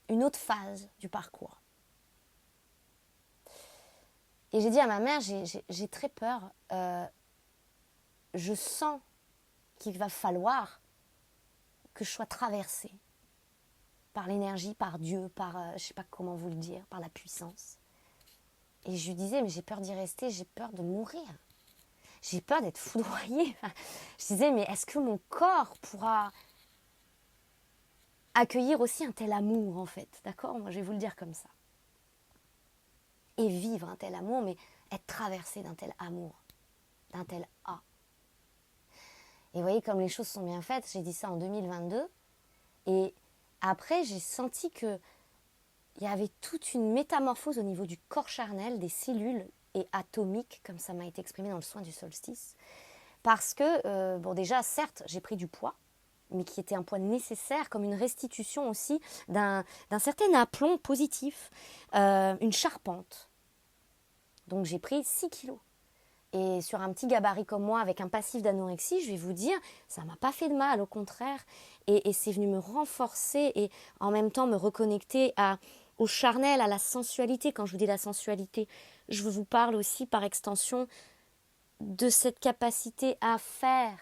une autre phase du parcours. Et j'ai dit à ma mère, j'ai très peur je sens qu'il va falloir que je sois traversée par l'énergie, par Dieu, par, je ne sais pas comment vous le dire, par la puissance. Et je lui disais, mais j'ai peur d'y rester, j'ai peur de mourir. J'ai peur d'être foudroyée. Je disais, mais est-ce que mon corps pourra accueillir aussi un tel amour, en fait? D'accord? Moi, je vais vous le dire comme ça. Et vivre un tel amour, mais être traversé d'un tel amour, d'un tel A. Et vous voyez comme les choses sont bien faites. J'ai dit ça en 2022. Et après, j'ai senti qu'il y avait toute une métamorphose au niveau du corps charnel, des cellules et atomiques, comme ça m'a été exprimé dans le soin du solstice. Parce que, bon déjà, certes, j'ai pris du poids, mais qui était un poids nécessaire, comme une restitution aussi d'un certain aplomb positif, une charpente. Donc j'ai pris 6 kilos. Et sur un petit gabarit comme moi, avec un passif d'anorexie, je vais vous dire, ça ne m'a pas fait de mal, au contraire. Et c'est venu me renforcer et en même temps me reconnecter au charnel, à la sensualité. Quand je vous dis la sensualité, je vous parle aussi par extension de cette capacité à faire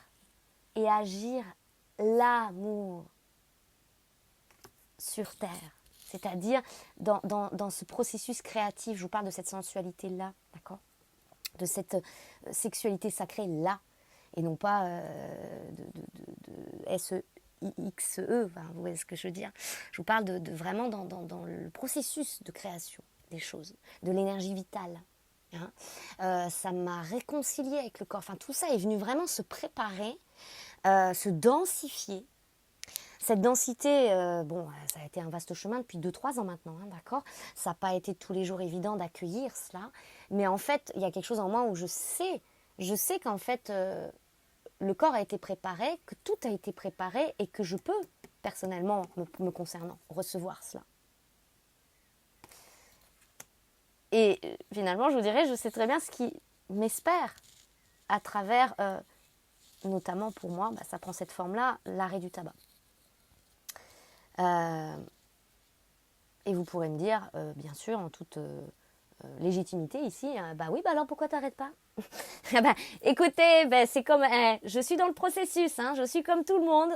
et agir l'amour sur Terre. C'est-à-dire dans ce processus créatif, je vous parle de cette sensualité-là, d'accord ? De cette sexualité sacrée là, et non pas de S-E-X-E, enfin, vous voyez ce que je veux dire. Je vous parle de vraiment dans le processus de création des choses, de l'énergie vitale. Hein. Ça m'a réconcilié avec le corps, enfin tout ça est venu vraiment se préparer, se densifier. Cette densité, bon, ça a été un vaste chemin depuis 2-3 ans maintenant, hein, d'accord ? Ça n'a pas été tous les jours évident d'accueillir cela, mais en fait, il y a quelque chose en moi où je sais qu'en fait, le corps a été préparé, que tout a été préparé et que je peux, personnellement, me concernant, recevoir cela. Et finalement, je vous dirais, je sais très bien ce qui m'espère à travers, notamment pour moi, ça prend cette forme-là, l'arrêt du tabac. Et vous pourrez me dire, bien sûr, en toute légitimité ici, oui, alors pourquoi t'arrêtes pas? Écoutez, c'est comme, je suis dans le processus, hein, je suis comme tout le monde,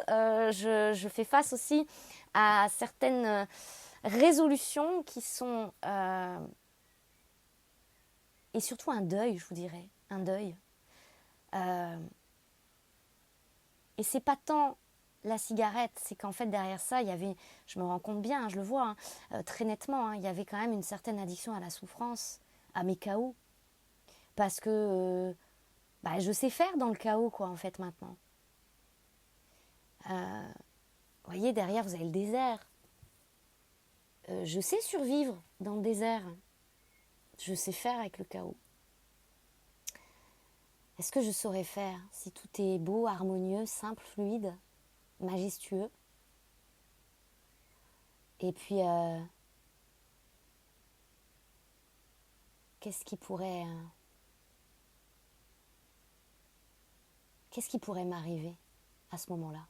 je fais face aussi à certaines résolutions qui sont, et surtout un deuil, je vous dirais, un deuil. Et c'est pas tant la cigarette, c'est qu'en fait derrière ça, il y avait, je me rends compte bien, hein, je le vois très nettement, hein, il y avait quand même une certaine addiction à la souffrance, à mes chaos. Parce que je sais faire dans le chaos, quoi, en fait, maintenant. Vous voyez, derrière, vous avez le désert. Je sais survivre dans le désert. Je sais faire avec le chaos. Est-ce que je saurais faire si tout est beau, harmonieux, simple, fluide, majestueux? Et puis, qu'est-ce qui pourrait m'arriver à ce moment-là?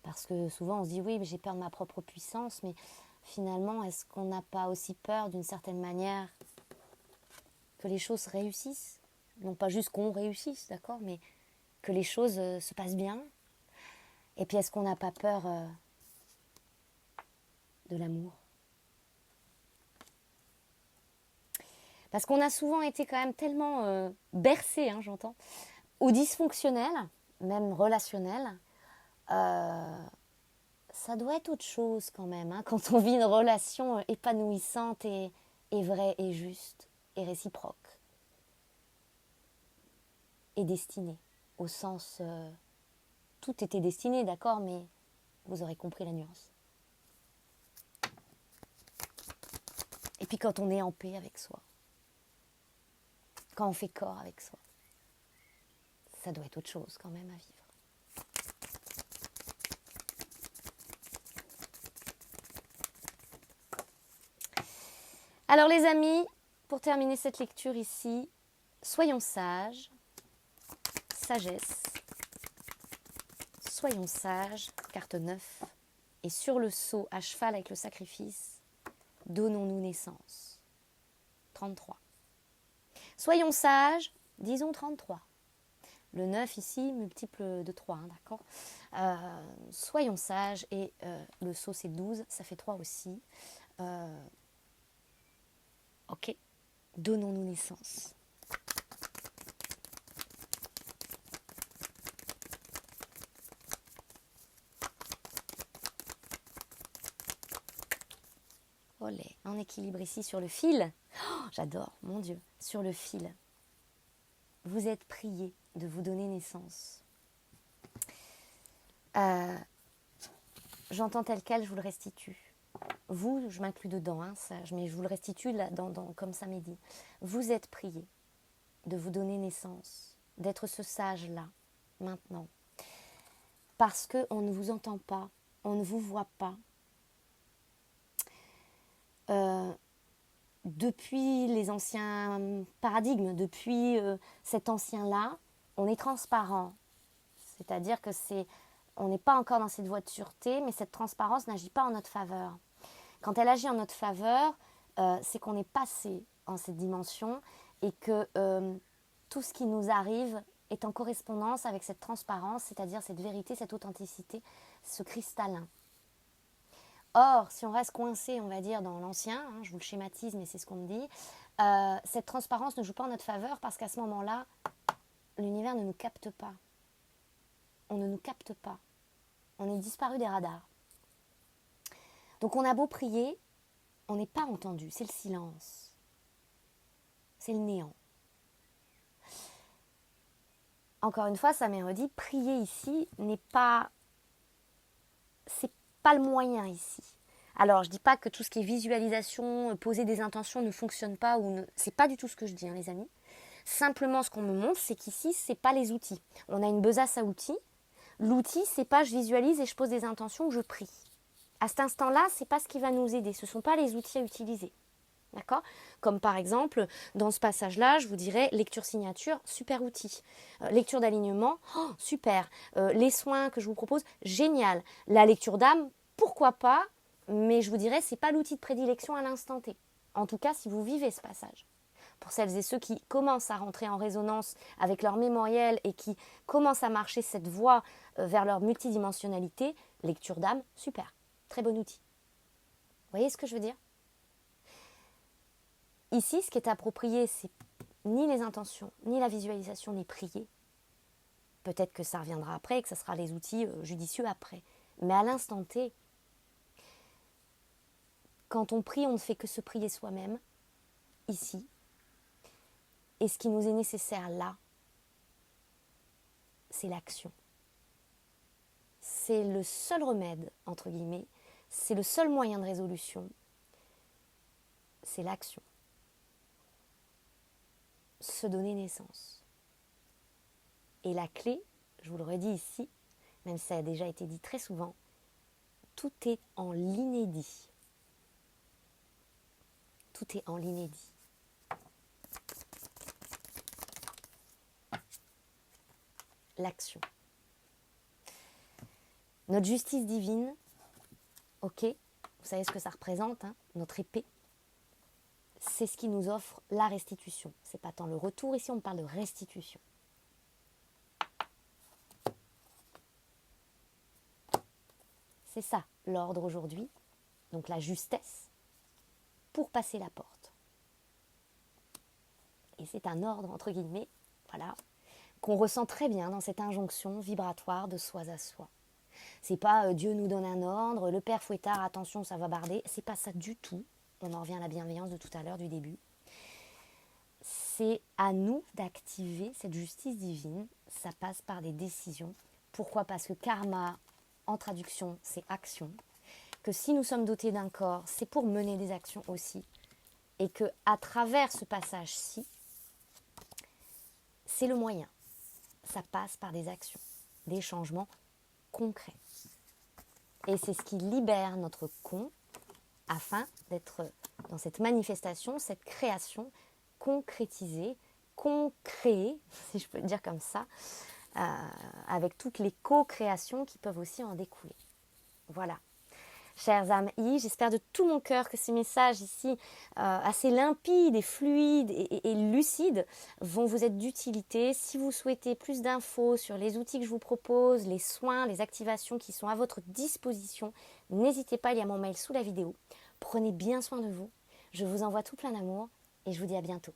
Parce que souvent on se dit oui, mais j'ai peur de ma propre puissance, mais finalement, est-ce qu'on n'a pas aussi peur d'une certaine manière que les choses réussissent? Non pas juste qu'on réussisse, d'accord, mais que les choses se passent bien. Et puis est-ce qu'on n'a pas peur de l'amour? Parce qu'on a souvent été quand même tellement bercé, hein, j'entends, au dysfonctionnel, même relationnel. Ça doit être autre chose quand même, hein, quand on vit une relation épanouissante et vraie et juste et réciproque. Et destinée, au sens... tout était destiné, d'accord, mais vous aurez compris la nuance. Et puis quand on est en paix avec soi, quand on fait corps avec soi, ça doit être autre chose quand même à vivre. Alors les amis, pour terminer cette lecture ici, soyons sages, sagesse, soyons sages, carte 9, et sur le sceau à cheval avec le sacrifice, donnons-nous naissance. 33. Soyons sages, disons 33. Le 9 ici, multiple de 3, hein, d'accord. Soyons sages, et le saut c'est 12, ça fait 3 aussi. Ok, donnons-nous naissance. Olé, en équilibre ici sur le fil. Oh, j'adore, mon Dieu, sur le fil. Vous êtes priés de vous donner naissance. J'entends tel quel, je vous le restitue. Vous, je m'inclus dedans, hein, ça, mais je vous le restitue là, comme ça m'est dit. Vous êtes priés de vous donner naissance, d'être ce sage-là, maintenant. Parce qu'on ne vous entend pas, on ne vous voit pas. Depuis les anciens paradigmes, depuis cet ancien-là, on est transparent. C'est-à-dire que on n'est pas encore dans cette voie de sûreté, mais cette transparence n'agit pas en notre faveur. Quand elle agit en notre faveur, c'est qu'on est passé en cette dimension et que tout ce qui nous arrive est en correspondance avec cette transparence, c'est-à-dire cette vérité, cette authenticité, ce cristallin. Or, si on reste coincé, on va dire, dans l'ancien, hein, je vous le schématise, mais c'est ce qu'on me dit, cette transparence ne joue pas en notre faveur parce qu'à ce moment-là, l'univers ne nous capte pas. On ne nous capte pas. On est disparu des radars. Donc on a beau prier, on n'est pas entendu. C'est le silence. C'est le néant. Encore une fois, ça m'est redit, prier ici n'est pas... C'est pas le moyen ici. Alors, je dis pas que tout ce qui est visualisation, poser des intentions ne fonctionne pas ou ne... C'est pas du tout ce que je dis, hein, les amis. Simplement, ce qu'on me montre, c'est qu'ici, c'est pas les outils. On a une besace à outils. L'outil, c'est pas je visualise et je pose des intentions, je prie. À cet instant-là, c'est pas ce qui va nous aider. Ce sont pas les outils à utiliser. D'accord ? Comme par exemple, dans ce passage-là, je vous dirais lecture signature, super outil. Lecture d'alignement, oh, super. Les soins que je vous propose, génial. La lecture d'âme, pourquoi pas, mais je vous dirais, c'est pas l'outil de prédilection à l'instant T. En tout cas, si vous vivez ce passage. Pour celles et ceux qui commencent à rentrer en résonance avec leur mémoriel et qui commencent à marcher cette voie vers leur multidimensionnalité, lecture d'âme, super. Très bon outil. Vous voyez ce que je veux dire ? Ici, ce qui est approprié, c'est ni les intentions, ni la visualisation, ni prier. Peut-être que ça reviendra après, que ce sera les outils judicieux après. Mais à l'instant T, quand on prie, on ne fait que se prier soi-même, ici. Et ce qui nous est nécessaire là, c'est l'action. C'est le seul remède, entre guillemets, c'est le seul moyen de résolution, c'est l'action. Se donner naissance. Et la clé, je vous le redis ici, même si ça a déjà été dit très souvent, tout est en l'inédit. Tout est en l'inédit. L'action. Notre justice divine, ok, vous savez ce que ça représente, hein, notre épée, c'est ce qui nous offre la restitution. C'est pas tant le retour, ici on parle de restitution. C'est ça l'ordre aujourd'hui, donc la justesse, pour passer la porte. Et c'est un ordre, entre guillemets, voilà, qu'on ressent très bien dans cette injonction vibratoire de soi à soi. C'est pas Dieu nous donne un ordre, le père fouettard, attention, ça va barder. C'est pas ça du tout. On en revient à la bienveillance de tout à l'heure, du début. C'est à nous d'activer cette justice divine. Ça passe par des décisions. Pourquoi ? Parce que karma, en traduction, c'est action. Que si nous sommes dotés d'un corps, c'est pour mener des actions aussi. Et que à travers ce passage-ci, c'est le moyen. Ça passe par des actions, des changements concrets. Et c'est ce qui libère notre con afin d'être dans cette manifestation, cette création concrétisée, concréée, si je peux le dire comme ça, avec toutes les co-créations qui peuvent aussi en découler. Voilà. chères âmes I. J'espère de tout mon cœur que ces messages ici, assez limpides et fluides et lucides, vont vous être d'utilité. Si vous souhaitez plus d'infos sur les outils que je vous propose, les soins, les activations qui sont à votre disposition, n'hésitez pas, il y a mon mail sous la vidéo. Prenez bien soin de vous. Je vous envoie tout plein d'amour et je vous dis à bientôt.